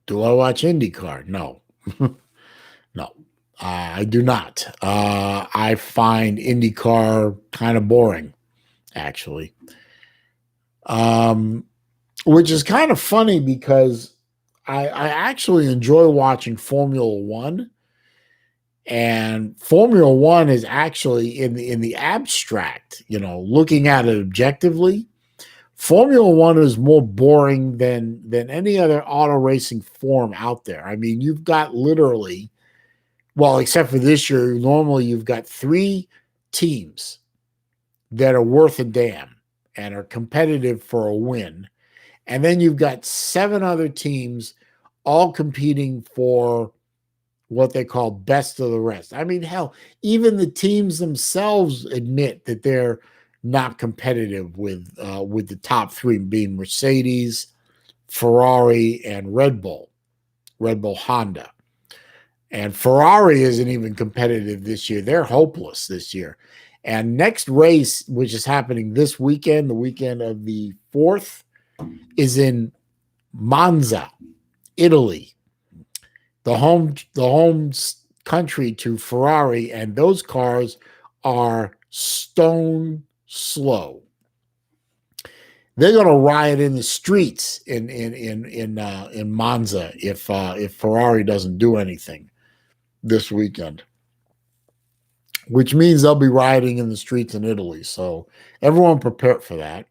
Do I watch IndyCar? No. No, I do not. I find IndyCar kind of boring, actually. Which is kind of funny because I actually enjoy watching Formula One, and Formula One is actually in the abstract, looking at it objectively. Formula One is more boring than any other auto racing form out there. I mean, you've got literally, well, except for this year, normally you've got 3 teams that are worth a damn and are competitive for a win. And then you've got 7 other teams all competing for what they call best of the rest. I mean, hell, even the teams themselves admit that they're not competitive with the top 3 being Mercedes, Ferrari, and Red Bull Honda. And Ferrari isn't even competitive this year. They're hopeless this year. And next race, which is happening this weekend, the weekend of the 4th, is in Monza, Italy, the home country to Ferrari, and those cars are stone slow. They're going to riot in the streets in Monza if Ferrari doesn't do anything this weekend, which means they'll be rioting in the streets in Italy. So everyone prepare for that.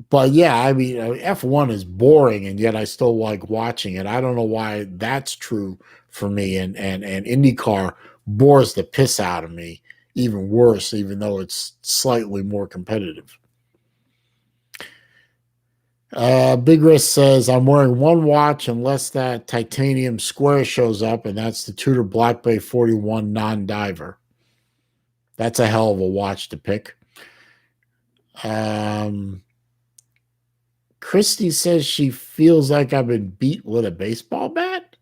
But yeah, I mean, F1 is boring, and yet I still like watching it. I don't know why that's true for me. And IndyCar bores the piss out of me even worse, even though it's slightly more competitive. Big Risk says, I'm wearing one watch unless that titanium square shows up, and that's the Tudor Black Bay 41 non-diver. That's a hell of a watch to pick. Christy says she feels like I've been beat with a baseball bat.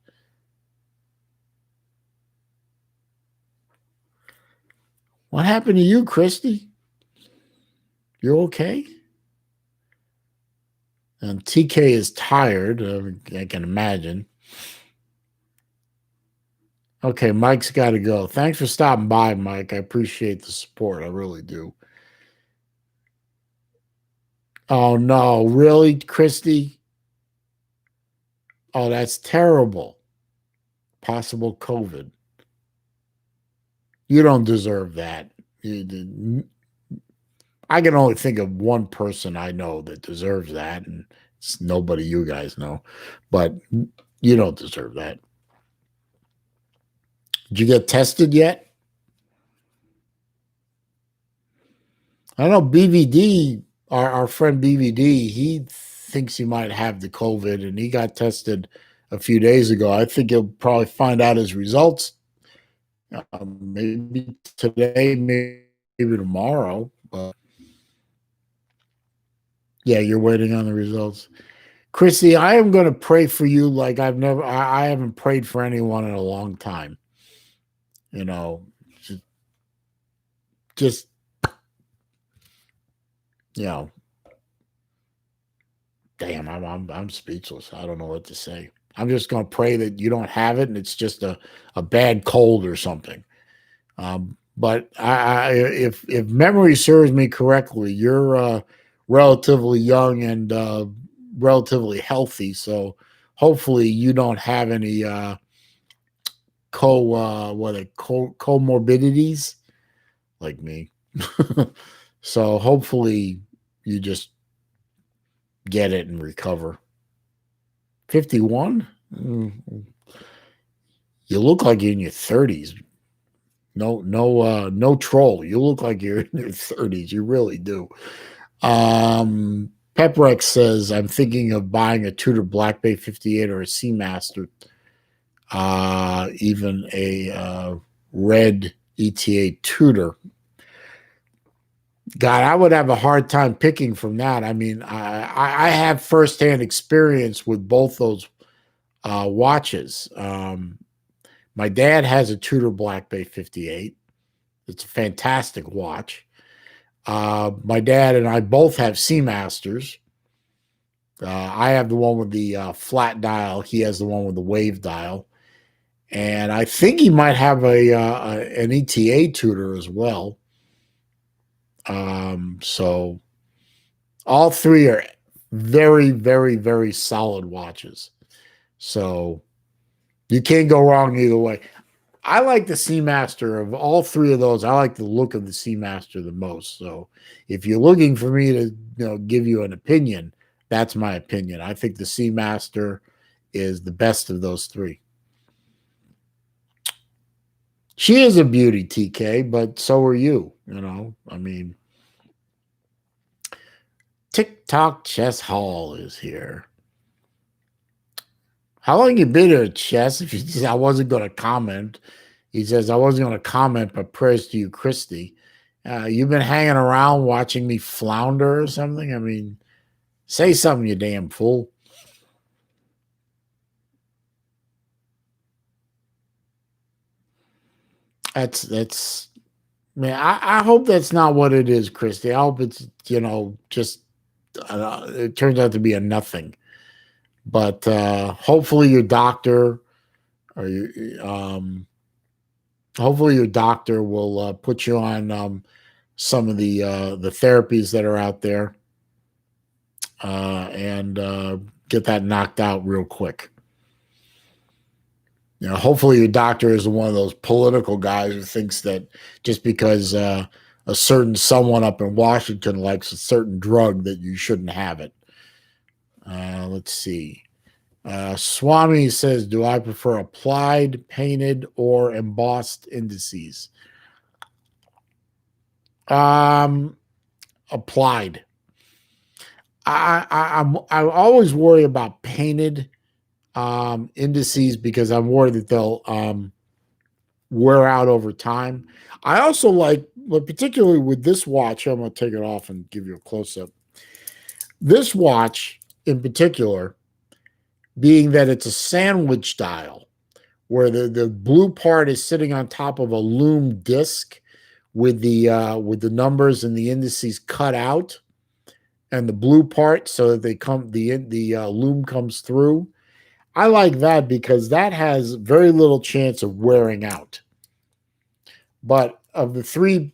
What happened to you, Christy? You okay? And TK is tired, I can imagine. Okay, Mike's got to go. Thanks for stopping by, Mike. I appreciate the support. I really do. Oh, no. Really, Christy? Oh, that's terrible. Possible COVID. You don't deserve that. I can only think of one person I know that deserves that, and it's nobody you guys know. But you don't deserve that. Did you get tested yet? I know BVD, our friend BVD, he thinks he might have the COVID, and he got tested a few days ago. I think he'll probably find out his results maybe today, maybe tomorrow. But yeah, you're waiting on the results. Chrissy, I am going to pray for you like I haven't prayed for anyone in a long time. You know, just you know, damn, I'm speechless. I don't know what to say. I'm just going to pray that you don't have it and it's just a bad cold or something. But if memory serves me correctly, you're relatively young and relatively healthy, so hopefully you don't have any comorbidities like me. So hopefully you just get it and recover. 51? You look like you're in your 30s. No troll. You look like you're in your 30s. You really do. Pepperex says, I'm thinking of buying a Tudor Black Bay 58 or a Seamaster, even a red ETA Tudor. God, I would have a hard time picking from that. I mean, I have firsthand experience with both those watches. My dad has a Tudor Black Bay 58. It's a fantastic watch. My dad and I both have Seamasters. I have the one with the flat dial. He has the one with the wave dial. And I think he might have an ETA Tudor as well. So all three are very, very, very solid watches. So you can't go wrong either way. I like the Seamaster of all three of those. I like the look of the Seamaster the most. So if you're looking for me to give you an opinion, that's my opinion. I think the Seamaster is the best of those three. She is a beauty, TK, but so are you. I mean, TikTok Chess Hall is here. How long you been here, Chess? If you said I wasn't going to comment, he says I wasn't going to comment, but prayers to you, Christy. You've been hanging around watching me flounder or something? I mean, say something, you damn fool. That's man, I hope that's not what it is, Christy. I hope it's, just it turns out to be a nothing. But hopefully your doctor or hopefully your doctor will put you on some of the therapies that are out there and get that knocked out real quick. Hopefully your doctor isn't one of those political guys who thinks that just because a certain someone up in Washington likes a certain drug that you shouldn't have it. Let's see. Swami says, do I prefer applied, painted, or embossed indices? Applied. I always worry about painted indices because I'm worried that they'll wear out over time. I also like, particularly with this watch, I'm going to take it off and give you a close-up. This watch in particular, being that it's a sandwich dial, where the blue part is sitting on top of a loom disc with the numbers and the indices cut out, and the blue part so that the loom comes through. I like that because that has very little chance of wearing out. But of the three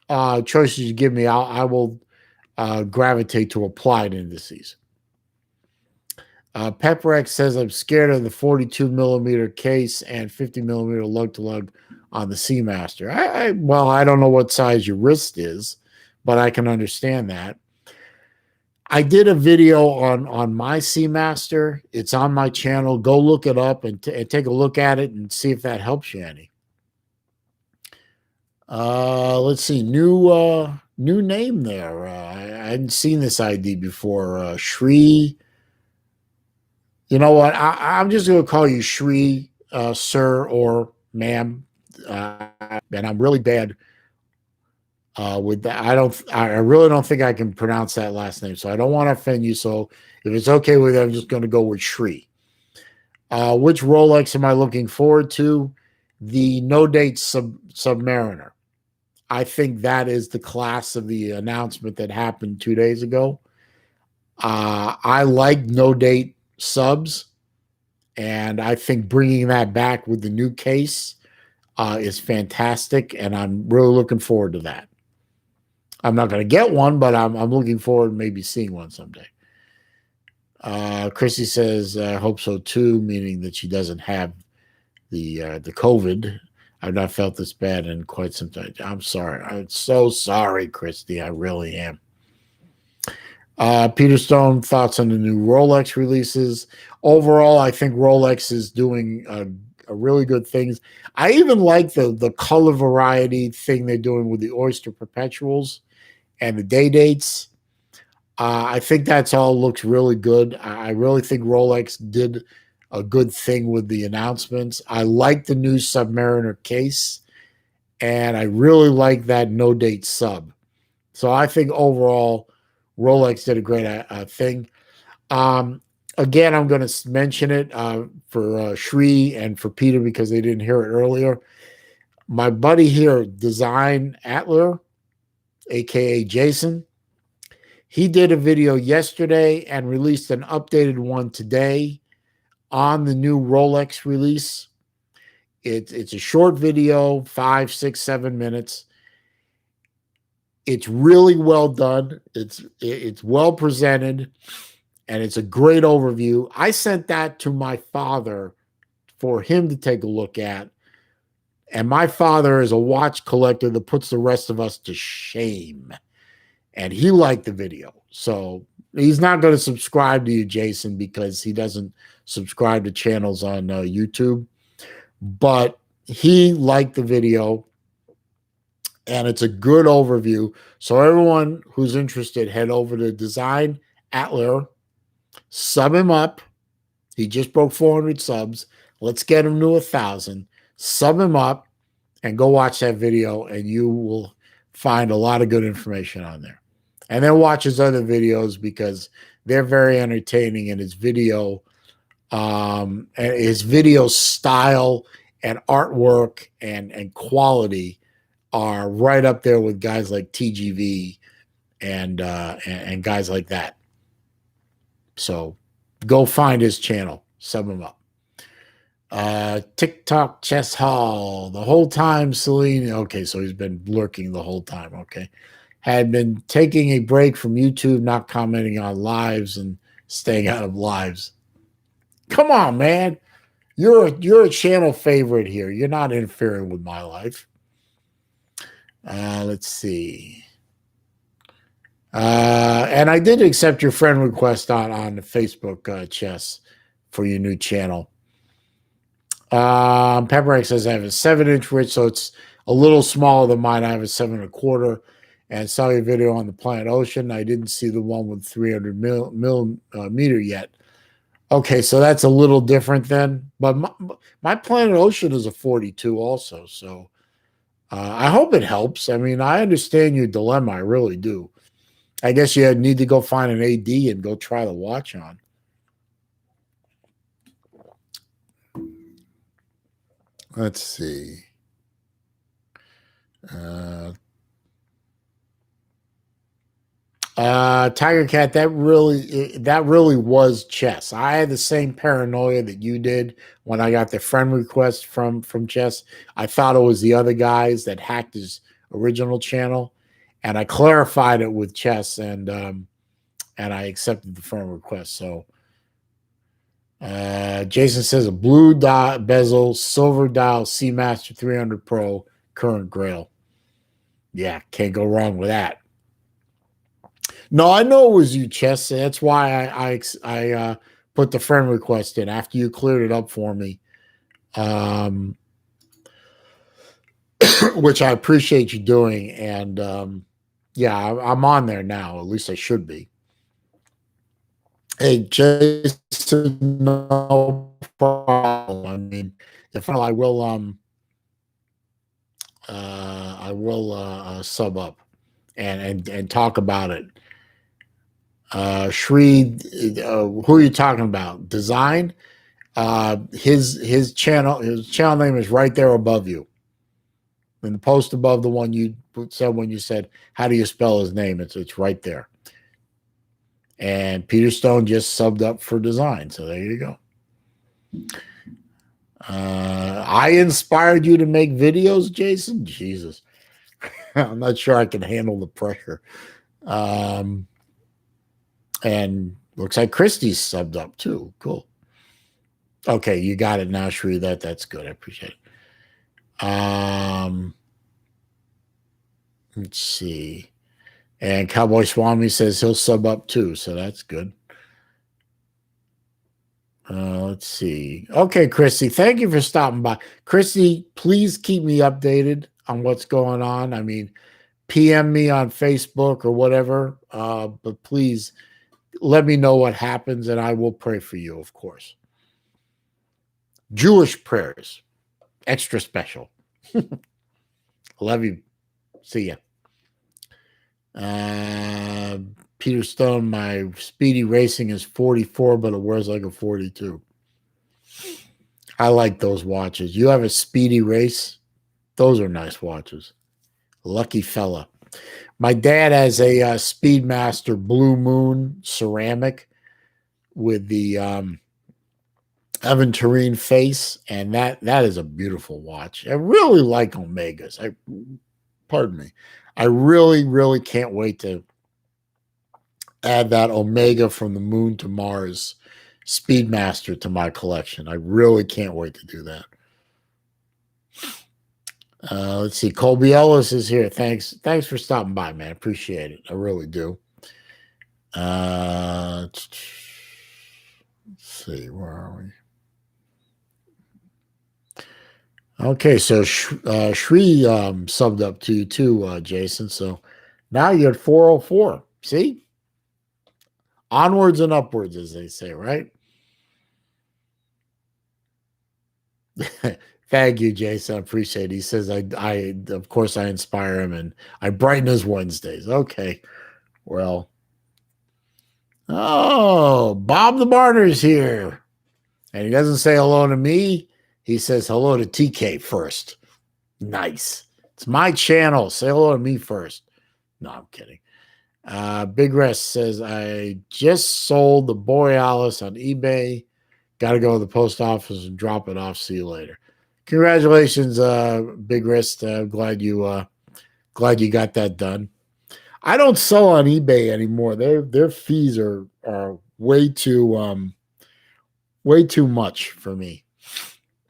choices you give me, I will gravitate to applied indices. Pepperex says, I'm scared of the 42 millimeter case and 50 millimeter lug-to-lug on the Seamaster. Well, I don't know what size your wrist is, but I can understand that. I did a video on my Seamaster. It's on my channel. Go look it up and take a look at it and see if that helps you any. Let's see, new name there. I hadn't seen this ID before. Shri. You know what? I'm just going to call you Shri, sir or ma'am. And I'm really bad with that. I really don't think I can pronounce that last name, so I don't want to offend you. So if it's okay with you, I'm just going to go with Shri. Which Rolex am I looking forward to? The No Date Submariner. I think that is the class of the announcement that happened 2 days ago. I like No Date subs, and I think bringing that back with the new case is fantastic, and I'm really looking forward to that. I'm not going to get one, but I'm looking forward to maybe seeing one someday. Chrissy says, I hope so too, meaning that she doesn't have the COVID. I've not felt this bad in quite some time. I'm sorry. I'm so sorry, Christy. I really am. Peter Stone, thoughts on the new Rolex releases. Overall, I think Rolex is doing a really good things. I even like the color variety thing they're doing with the Oyster Perpetuals and the day dates. I think that's all looks really good. I really think Rolex did a good thing with the announcements. I like the new Submariner case, and I really like that no date sub. So I think overall, Rolex did a great thing. Again, I'm going to mention it for Shri and for Peter because they didn't hear it earlier. My buddy here, Design Atler, aka Jason, he did a video yesterday and released an updated one today on the new Rolex release. It's a short video, 5, 6, 7 minutes. It's really well done. It's well presented, and it's a great overview. I sent that to my father for him to take a look at. And my father is a watch collector that puts the rest of us to shame. And he liked the video. So he's not going to subscribe to you, Jason, because he doesn't subscribe to channels on YouTube. But he liked the video, and it's a good overview. So everyone who's interested, head over to Design Atler, sub him up. He just broke 400 subs. Let's get him to 1,000. Sub him up and go watch that video, and you will find a lot of good information on there. And then watch his other videos because they're very entertaining, and his video style and artwork and quality are right up there with guys like TGV and guys like that. So go find his channel, sub him up. TikTok Chess Hall the whole time. Saleen, okay, so he's been lurking the whole time. Okay, had been taking a break from YouTube, not commenting on lives and staying out of lives. Come on, man. You're a channel favorite here. You're not interfering with my life. Let's see. And I did accept your friend request on the Facebook Chess for your new channel. Pepperx says I have a 7-inch Rich, so it's a little smaller than mine. I have a 7.25, and saw your video on the Planet Ocean. I didn't see the one with 300 millimeter yet. Okay, so that's a little different then. But my Planet Ocean is a 42 also, so I hope it helps. I mean, I understand your dilemma. I really do. I guess you need to go find an AD and go try the watch on. Let's see. Tiger Cat, that really was Chess. I had the same paranoia that you did when I got the friend request from Chess. I thought it was the other guys that hacked his original channel, and I clarified it with Chess, and I accepted the friend request. So Jason says a blue dot bezel, silver dial Seamaster 300 Pro current grail. Yeah, can't go wrong with that. No, I know it was you, Chess. That's why I put the friend request in after you cleared it up for me. Which I appreciate you doing. And yeah, I'm on there now. At least I should be. Hey, Jason, no problem. I mean, if I will, I will sub up and talk about it. Shri, who are you talking about? Design. His channel name is right there above you. In the post above the one you said when you said, "How do you spell his name?" It's right there. And Peter Stone just subbed up for design, so there you go. I inspired you to make videos, Jason. Jesus, I'm not sure I can handle the pressure. And looks like Christie's subbed up too. Cool. Okay, you got it now, Shri. That's good. I appreciate it. Let's see. And Cowboy Swami says he'll sub up too, so that's good. Let's see. Okay, Christy, thank you for stopping by. Christy, please keep me updated on what's going on. I mean, PM me on Facebook or whatever, but please let me know what happens, and I will pray for you, of course. Jewish prayers, extra special. Love you. See ya. Peter Stone, my speedy racing is 44, but it wears like a 42. I like those watches. You have a speedy race? Those are nice watches. Lucky fella. My dad has a Speedmaster Blue Moon ceramic with the Aventurine face, and that is a beautiful watch. I really like Omegas. Pardon me. I really can't wait to add that Omega from the Moon to Mars Speedmaster to my collection. I really can't wait to do that. Let's see. Colby Ellis is here. Thanks for stopping by, man. Appreciate it. I really do. Let's see. Where are we? Okay, so Shri subbed up to you too, Jason. So now you're at 404. See? Onwards and upwards, as they say, right? Thank you, Jason. I appreciate it. He says, I of course, I inspire him and I brighten his Wednesdays. Okay. Well. Oh, Bob the Barter's here. And he doesn't say hello to me. He says hello to TK first. Nice. It's my channel. Say hello to me first. No, I'm kidding. Big Rest says, I just sold the Borealis on eBay. Got to go to the post office and drop it off. See you later. Congratulations, Big Rest. Glad you got that done. I don't sell on eBay anymore. Their fees are way too much for me.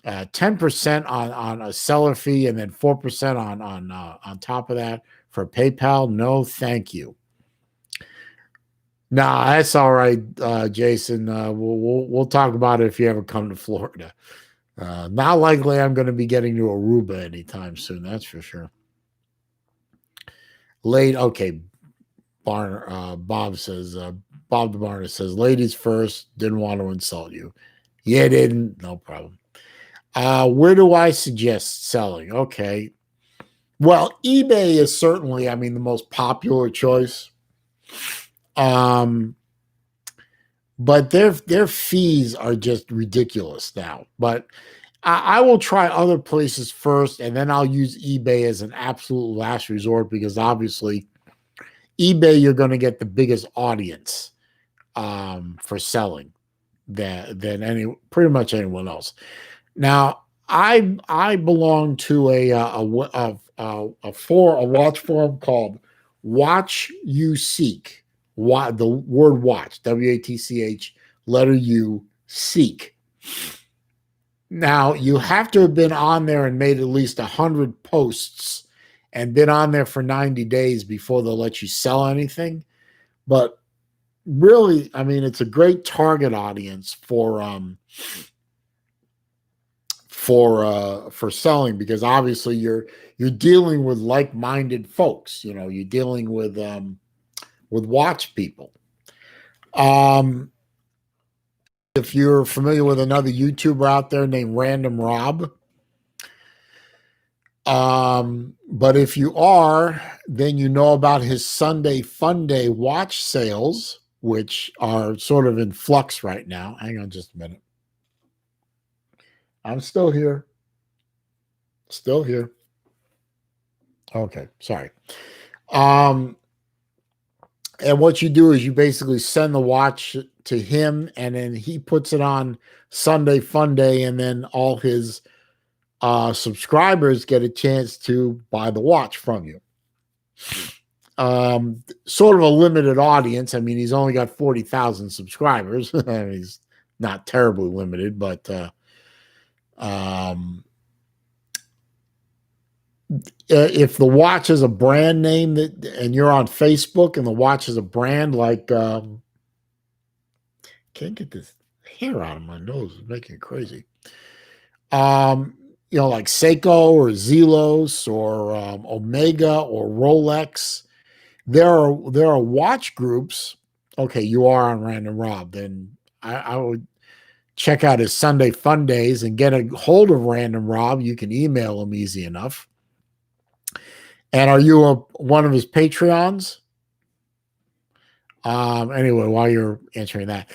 10% on a seller fee and then 4% on top of that for PayPal. No, thank you. Nah, that's all right, Jason. We'll talk about it if you ever come to Florida. Not likely I'm going to be getting to Aruba anytime soon. That's for sure. Okay. Bob says, Bob the Barner says, ladies first, didn't want to insult you. Yeah, didn't. No problem. Where do I suggest selling? Okay. Well, eBay is certainly, the most popular choice. But their fees are just ridiculous now. But I will try other places first, and then I'll use eBay as an absolute last resort because obviously eBay, you're going to get the biggest audience for selling than pretty much anyone else. Now, I belong to a watch forum called Watch You Seek. The word watch, WATCH, letter U, seek. Now, you have to have been on there and made at least 100 posts and been on there for 90 days before they'll let you sell anything. But really, I mean, it's a great target audience for selling, because obviously you're dealing with like-minded folks. You know, you're dealing with watch people. If you're familiar with another YouTuber out there named Random Rob, but if you are, then you know about his Sunday Fun Day watch sales, which are sort of in flux right now. Hang on just a minute. I'm still here. Still here. Okay, sorry. And what you do is you basically send the watch to him, and then he puts it on Sunday Fun Day, and then all his subscribers get a chance to buy the watch from you. Sort of a limited audience. I mean, he's only got 40,000 subscribers. He's not terribly limited, but if the watch is a brand name and you're on Facebook and the watch is a brand like can't get this hair out of my nose, it's making it crazy. You know, like Seiko or Zelos or Omega or Rolex. There are watch groups. Okay, you are on Random Rob. Then I would check out his Sunday Fun Days and get a hold of Random Rob. You can email him easy enough. And are you one of his Patreons? Anyway, while you're answering that,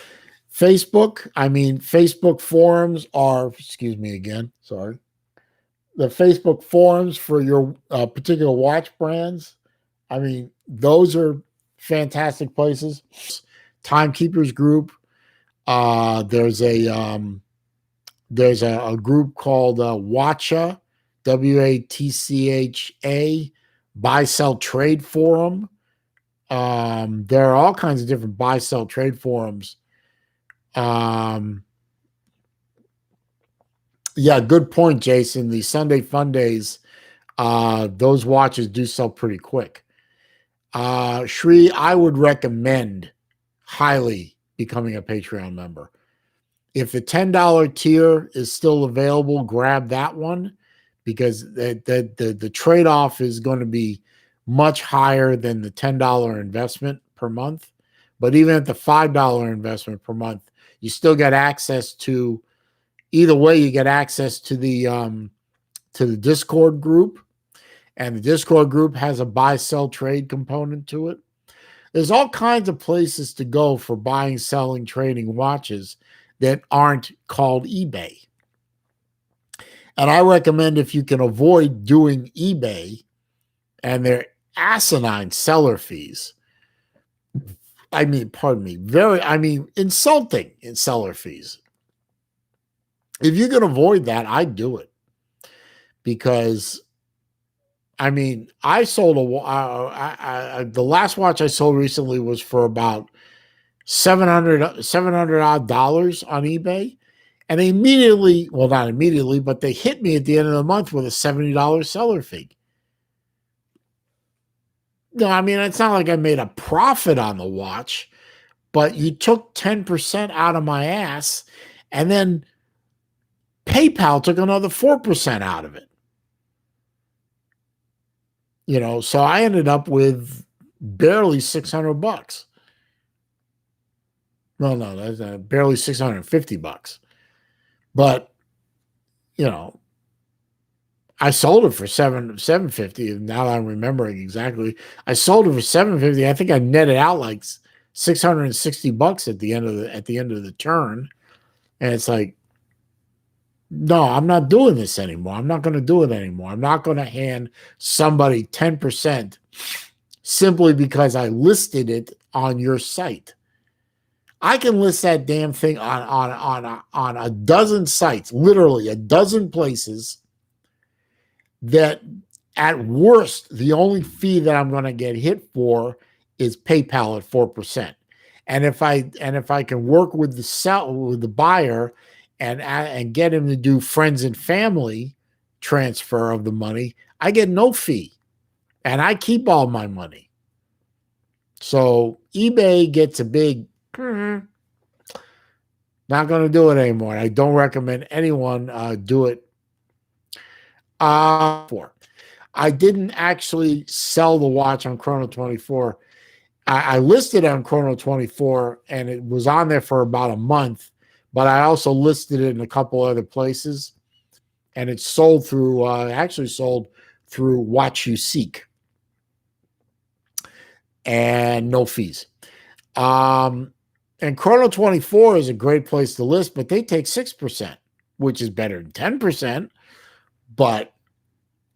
Facebook forums are, excuse me again, sorry. The Facebook forums for your particular watch brands, I mean, those are fantastic places. Timekeepers group. There's a group called Watcha, WATCHA, Buy Sell Trade Forum. There are all kinds of different buy sell trade forums. Yeah, good point, Jason. The Sunday Fun Days, those watches do sell pretty quick. Shri, I would recommend highly becoming a Patreon member. If the $10 tier is still available, grab that one, because the trade-off is going to be much higher than the $10 investment per month. But even at the $5 investment per month, you still get access to, either way, you get access to the Discord group. And the Discord group has a buy, sell, trade component to it. There's all kinds of places to go for buying, selling, trading watches that aren't called eBay. And I recommend, if you can avoid doing eBay and their asinine seller fees, insulting in seller fees. If you can avoid that, I'd do it. Because, I mean, I sold the last watch I sold recently was for about $700 odd dollars on eBay. And they immediately, well, not immediately, but they hit me at the end of the month with a $70 seller fee. No, I mean, it's not like I made a profit on the watch, but you took 10% out of my ass, and then PayPal took another 4% out of it. You know, so I ended up with barely $600. No, that's barely $650. But, you know, I sold it for $750. And now that I'm remembering exactly, I sold it for $750. I think I netted out like $660 at the end of the turn. And it's like, no, I'm not doing this anymore. I'm not going to do it anymore. I'm not going to hand somebody 10% simply because I listed it on your site. I can list that damn thing on a dozen sites, literally a dozen places, that at worst, the only fee that I'm going to get hit for is PayPal at 4%. And if I can work with the buyer and get him to do friends and family transfer of the money, I get no fee, and I keep all my money. So eBay gets a big, not going to do it anymore. I don't recommend anyone do it. For I didn't actually sell the watch on Chrono 24. I listed it on Chrono 24 and it was on there for about a month, but I also listed it in a couple other places and it sold through, actually sold through Watch You Seek and no fees. And Chrono 24 is a great place to list, but they take 6%, which is better than 10%. But,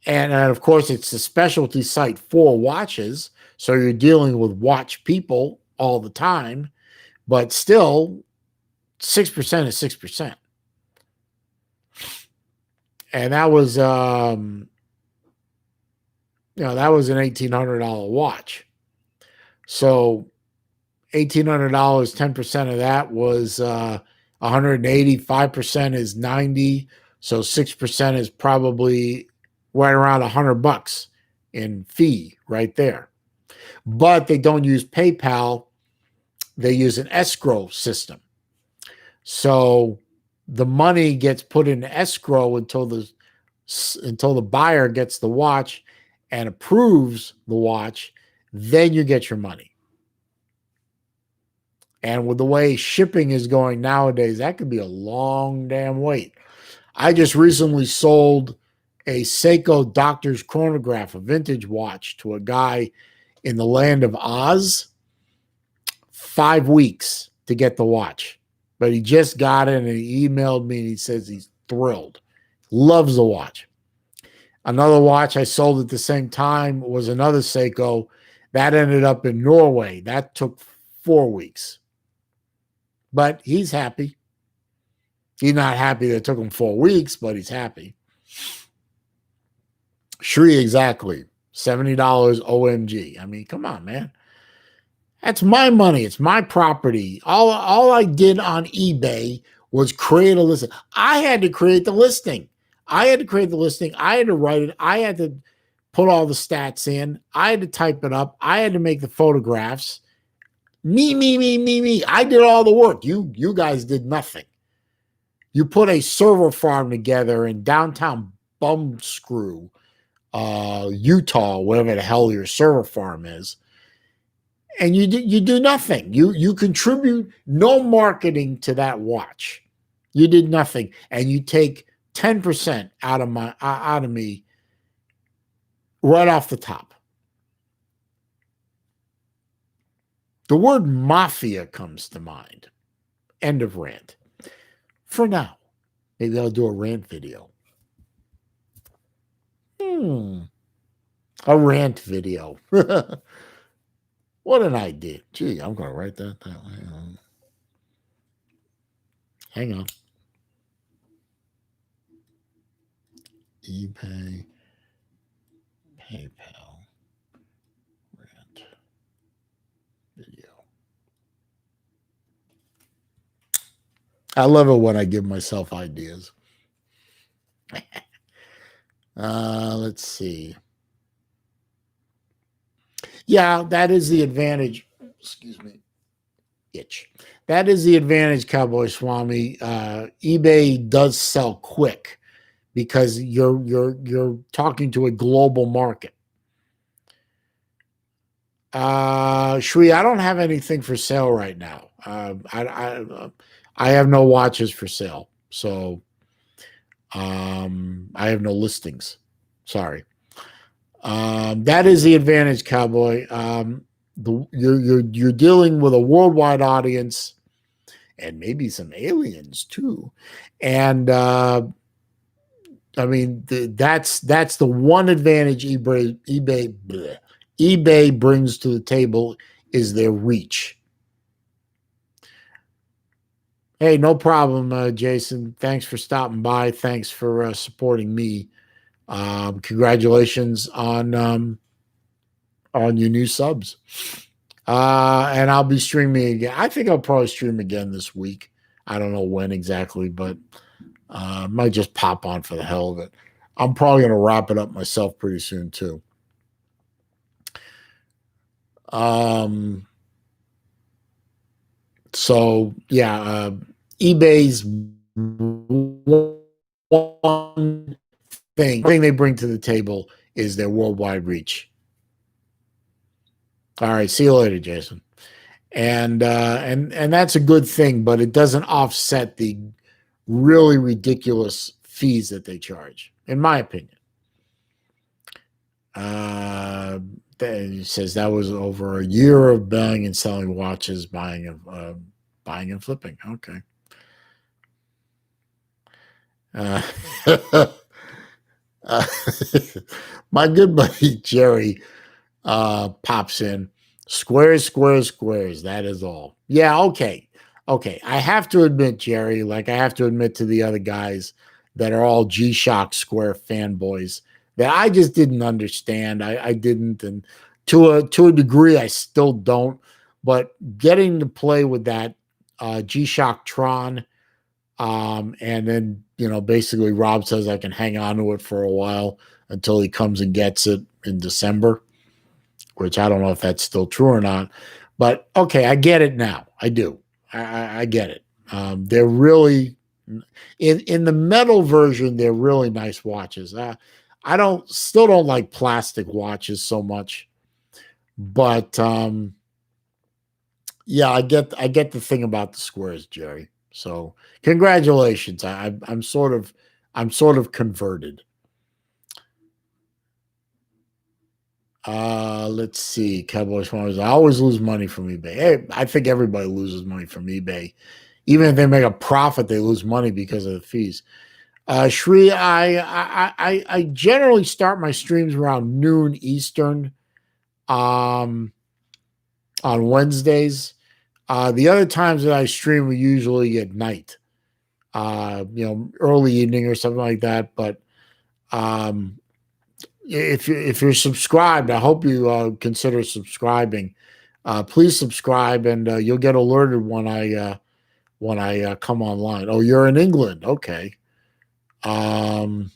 and of course, it's a specialty site for watches. So you're dealing with watch people all the time, but still 6% is 6%. And that was, that was an $1,800 watch. So $1,800, 10% of that was 180, 5% is 90. So 6% is probably right around $100 in fee right there. But they don't use PayPal. They use an escrow system. So the money gets put in escrow until the buyer gets the watch and approves the watch. Then you get your money. And with the way shipping is going nowadays, that could be a long damn wait. I just recently sold a Seiko Doctor's Chronograph, a vintage watch, to a guy in the land of Oz. 5 weeks to get the watch. But he just got it and he emailed me and he says he's thrilled. Loves the watch. Another watch I sold at the same time was another Seiko. That ended up in Norway. That took 4 weeks. But he's happy. He's not happy that it took him 4 weeks, but he's happy. Shri, exactly. $70 OMG. I mean, come on, man. That's my money. It's my property. All I did on eBay was create a listing. I had to create the listing. I had to write it. I had to put all the stats in. I had to type it up. I had to make the photographs. Me. I did all the work. You guys did nothing. You put a server farm together in downtown Bumscrew, Utah, wherever the hell your server farm is, and you do nothing. You contribute no marketing to that watch. You did nothing, and you take 10% out of me right off the top. The word mafia comes to mind. End of rant. For now, maybe I'll do a rant video. A rant video. What an idea. Gee, I'm going to write that down. Hang on. eBay, PayPal, rant video. I love it when I give myself ideas. Let's see. Yeah, that is the advantage. Excuse me. Itch. That is the advantage, Cowboy Swami. eBay does sell quick because you're talking to a global market. Shri, I don't have anything for sale right now. I have no watches for sale, so I have no listings. Sorry. That is the advantage, Cowboy. You're dealing with a worldwide audience, and maybe some aliens too. And I mean, that's the one advantage eBay brings to the table is their reach. Hey, no problem, Jason. Thanks for stopping by. Thanks for supporting me. Congratulations on your new subs. And I'll be streaming again. I think I'll probably stream again this week. I don't know when exactly, but I might just pop on for the hell of it. I'm probably going to wrap it up myself pretty soon too. So yeah, eBay's one thing they bring to the table is their worldwide reach. All right, see you later, Jason. And that's a good thing, but it doesn't offset the really ridiculous fees that they charge, in my opinion. He says that was over a year of buying and selling watches, buying and flipping. Okay. Uh, uh, my good buddy Jerry pops in. Squares, squares, squares. That is all. Yeah, okay. Okay. I have to admit, Jerry, like I have to admit to the other guys that are all G-Shock Square fanboys that I just didn't understand. I didn't, and to a degree, I still don't. But getting to play with that G-Shock Tron, and then basically Rob says I can hang on to it for a while until he comes and gets it in December, which I don't know if that's still true or not. But okay, I get it now. I do. I get it. They're really in the metal version. They're really nice watches. I don't like plastic watches so much, but yeah, I get the thing about the squares, Jerry. So congratulations. I'm sort of converted. Let's see. Cowboys Farmers. I always lose money from eBay. Hey, I think everybody loses money from eBay. Even if they make a profit, they lose money because of the fees. Shri, I generally start my streams around noon Eastern, um, on Wednesdays. The other times that I stream are usually at night, early evening or something like that. But um, if you're subscribed, I hope you consider subscribing. Please subscribe, and you'll get alerted when I come online. Oh, you're in England, okay? Um,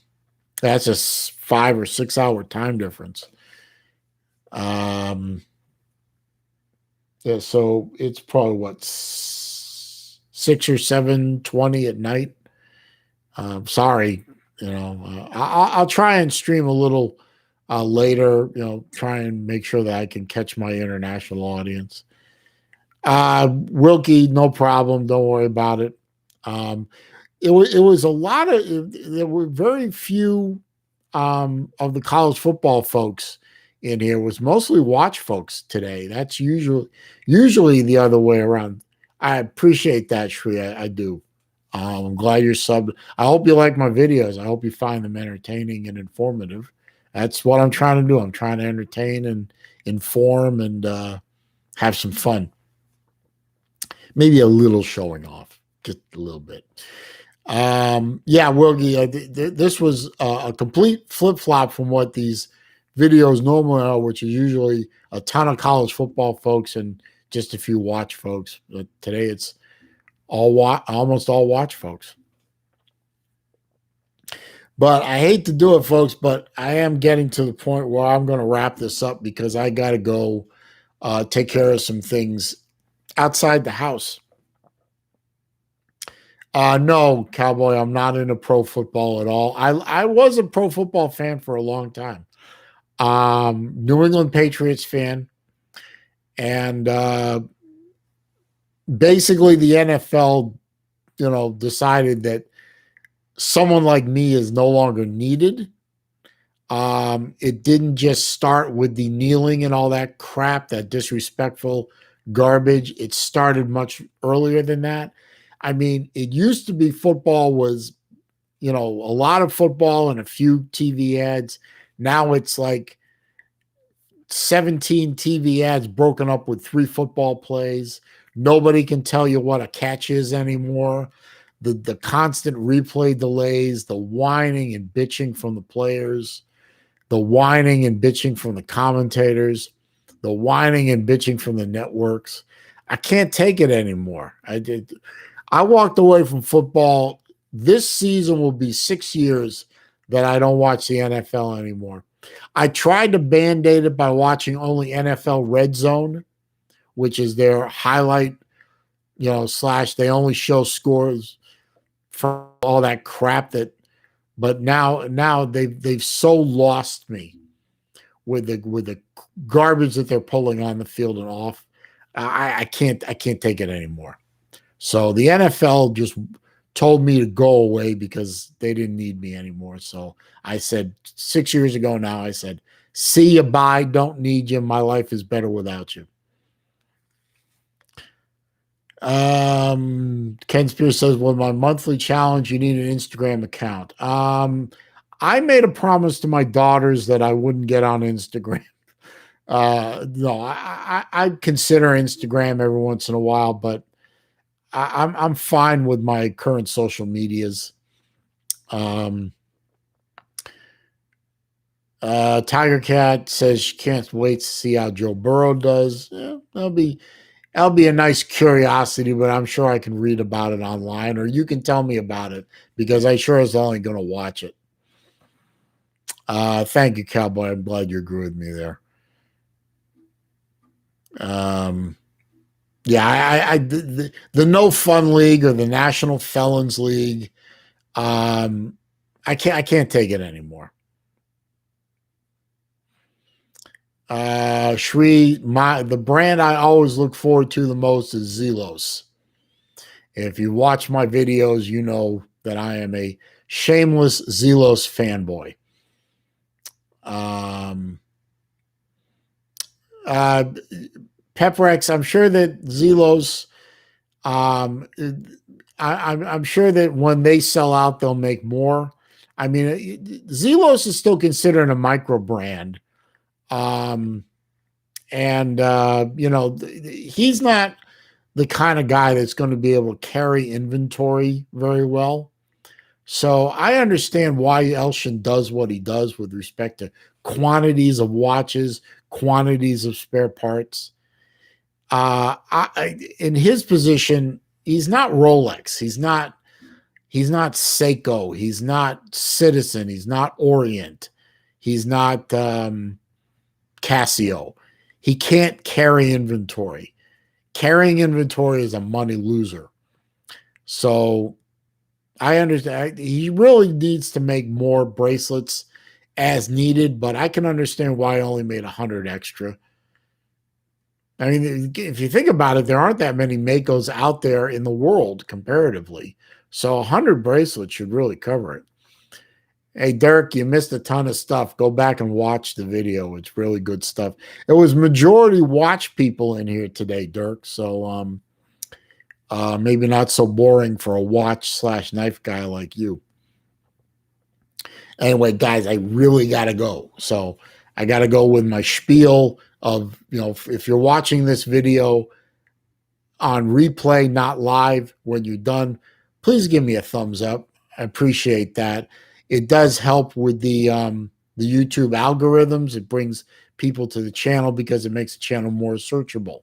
that's a 5 or 6 hour time difference. Um, yeah, so it's probably what 6 or 7:20 at night. Sorry, I'll try and stream a little later. Try and make sure that I can catch my international audience. Wilkie, no problem. Don't worry about it. Um, it was a lot of there were very few of the college football folks in here. It was mostly watch folks today. That's usually the other way around. I appreciate that, Shri. I do. I'm glad you're subbed. I hope you like my videos. I hope you find them entertaining and informative. That's what I'm trying to do. I'm trying to entertain and inform and have some fun. Maybe a little showing off, just a little bit. Yeah, Wilgie, this was a complete flip flop from what these videos normally are, which is usually a ton of college football folks and just a few watch folks. But today it's almost all watch folks. But I hate to do it, folks, but I am getting to the point where I'm going to wrap this up because I got to go take care of some things outside the house. No, Cowboy, I'm not into pro football at all. I was a pro football fan for a long time. New England Patriots fan. And basically the NFL, decided that someone like me is no longer needed. It didn't just start with the kneeling and all that crap, that disrespectful garbage. It started much earlier than that. I mean, it used to be football was, a lot of football and a few TV ads. Now it's like 17 TV ads broken up with 3 football plays. Nobody can tell you what a catch is anymore. The constant replay delays, the whining and bitching from the players, the whining and bitching from the commentators, the whining and bitching from the networks. I can't take it anymore. I walked away from football. This season will be 6 years that I don't watch the NFL anymore. I tried to band-aid it by watching only NFL Red Zone, which is their highlight, slash they only show scores for all that crap but now they've so lost me with the garbage that they're pulling on the field and off. I can't take it anymore. So the NFL just told me to go away because they didn't need me anymore. So I said 6 years ago now, I said, see you, bye, don't need you. My life is better without you. Ken Spears says, well, my monthly challenge, you need an Instagram account. I made a promise to my daughters that I wouldn't get on Instagram. No, I consider Instagram every once in a while, but I'm fine with my current social medias. Tiger Cat says she can't wait to see how Joe Burrow does. Yeah, that'll be a nice curiosity, but I'm sure I can read about it online, or you can tell me about it because I sure as only going to watch it. Thank you, Cowboy. I'm glad you agree with me there. Yeah, the No Fun League or the National Felons League, I can't take it anymore. Shri, the brand I always look forward to the most is Zelos. If you watch my videos, you know that I am a shameless Zelos fanboy. Pepperex, I'm sure that Zelos, I'm sure that when they sell out, they'll make more. I mean, Zelos is still considered a micro brand. He's not the kind of guy that's going to be able to carry inventory very well. So I understand why Elshin does what he does with respect to quantities of watches, quantities of spare parts. In his position, he's not Rolex. He's not Seiko. He's not Citizen. He's not Orient. He's not Casio. He can't carry inventory. Carrying inventory is a money loser. So I understand he really needs to make more bracelets as needed, but I can understand why I only made 100 extra. I mean, if you think about it, there aren't that many Makos out there in the world comparatively. So 100 bracelets should really cover it. Hey, Dirk, you missed a ton of stuff. Go back and watch the video. It's really good stuff. It was majority watch people in here today, Dirk. So maybe not so boring for a watch/knife guy like you. Anyway, guys, I really got to go. So I got to go with my spiel of, if you're watching this video on replay, not live, when you're done, please give me a thumbs up. I appreciate that. It does help with the YouTube algorithms. It brings people to the channel because it makes the channel more searchable.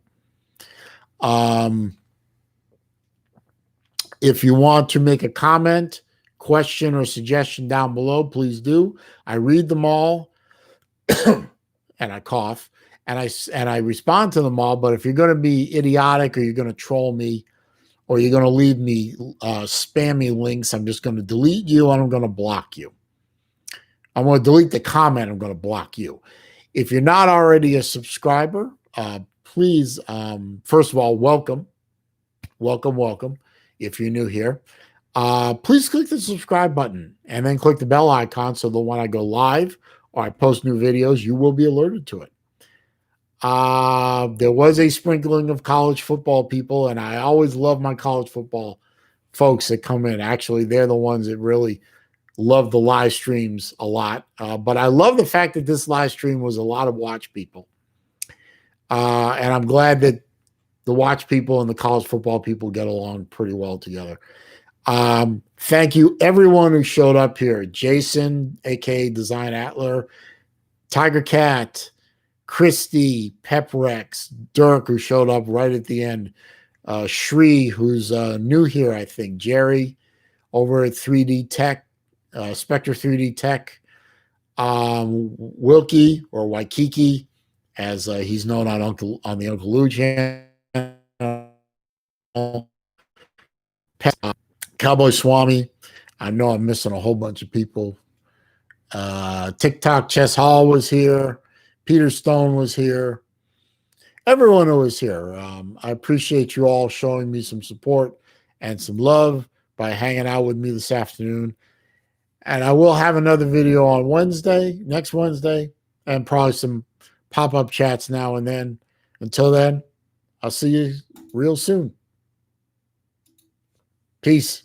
If you want to make a comment, question, or suggestion down below, please do. I read them all, and I cough, and I respond to them all. But if you're going to be idiotic, or you're going to troll me, or you're going to leave me spammy links, I'm just going to delete you, and I'm going to block you. I'm going to delete the comment. I'm going to block you. If you're not already a subscriber, please, first of all, welcome. If you're new here, please click the subscribe button and then click the bell icon so that when I go live or I post new videos, you will be alerted to it. There was a sprinkling of college football people, and I always love my college football folks that come in. Actually, they're the ones that really love the live streams a lot. But I love the fact that this live stream was a lot of watch people. And I'm glad that the watch people and the college football people get along pretty well together. Thank you, everyone who showed up here. Jason, a.k.a. Design Atler, Tiger Cat, Christy, Pepperex, Dirk, who showed up right at the end, Shri, who's new here, I think, Jerry over at 3D Tech, Spectre 3D Tech, Wilkie or Waikiki, as he's known on the Uncle Lou channel. Cowboy Swami. I know I'm missing a whole bunch of people. TikTok Chess Hall was here. Peter Stone was here. Everyone who was here. I appreciate you all showing me some support and some love by hanging out with me this afternoon. And I will have another video on Wednesday, next Wednesday, and probably some pop-up chats now and then. Until then, I'll see you real soon. Peace.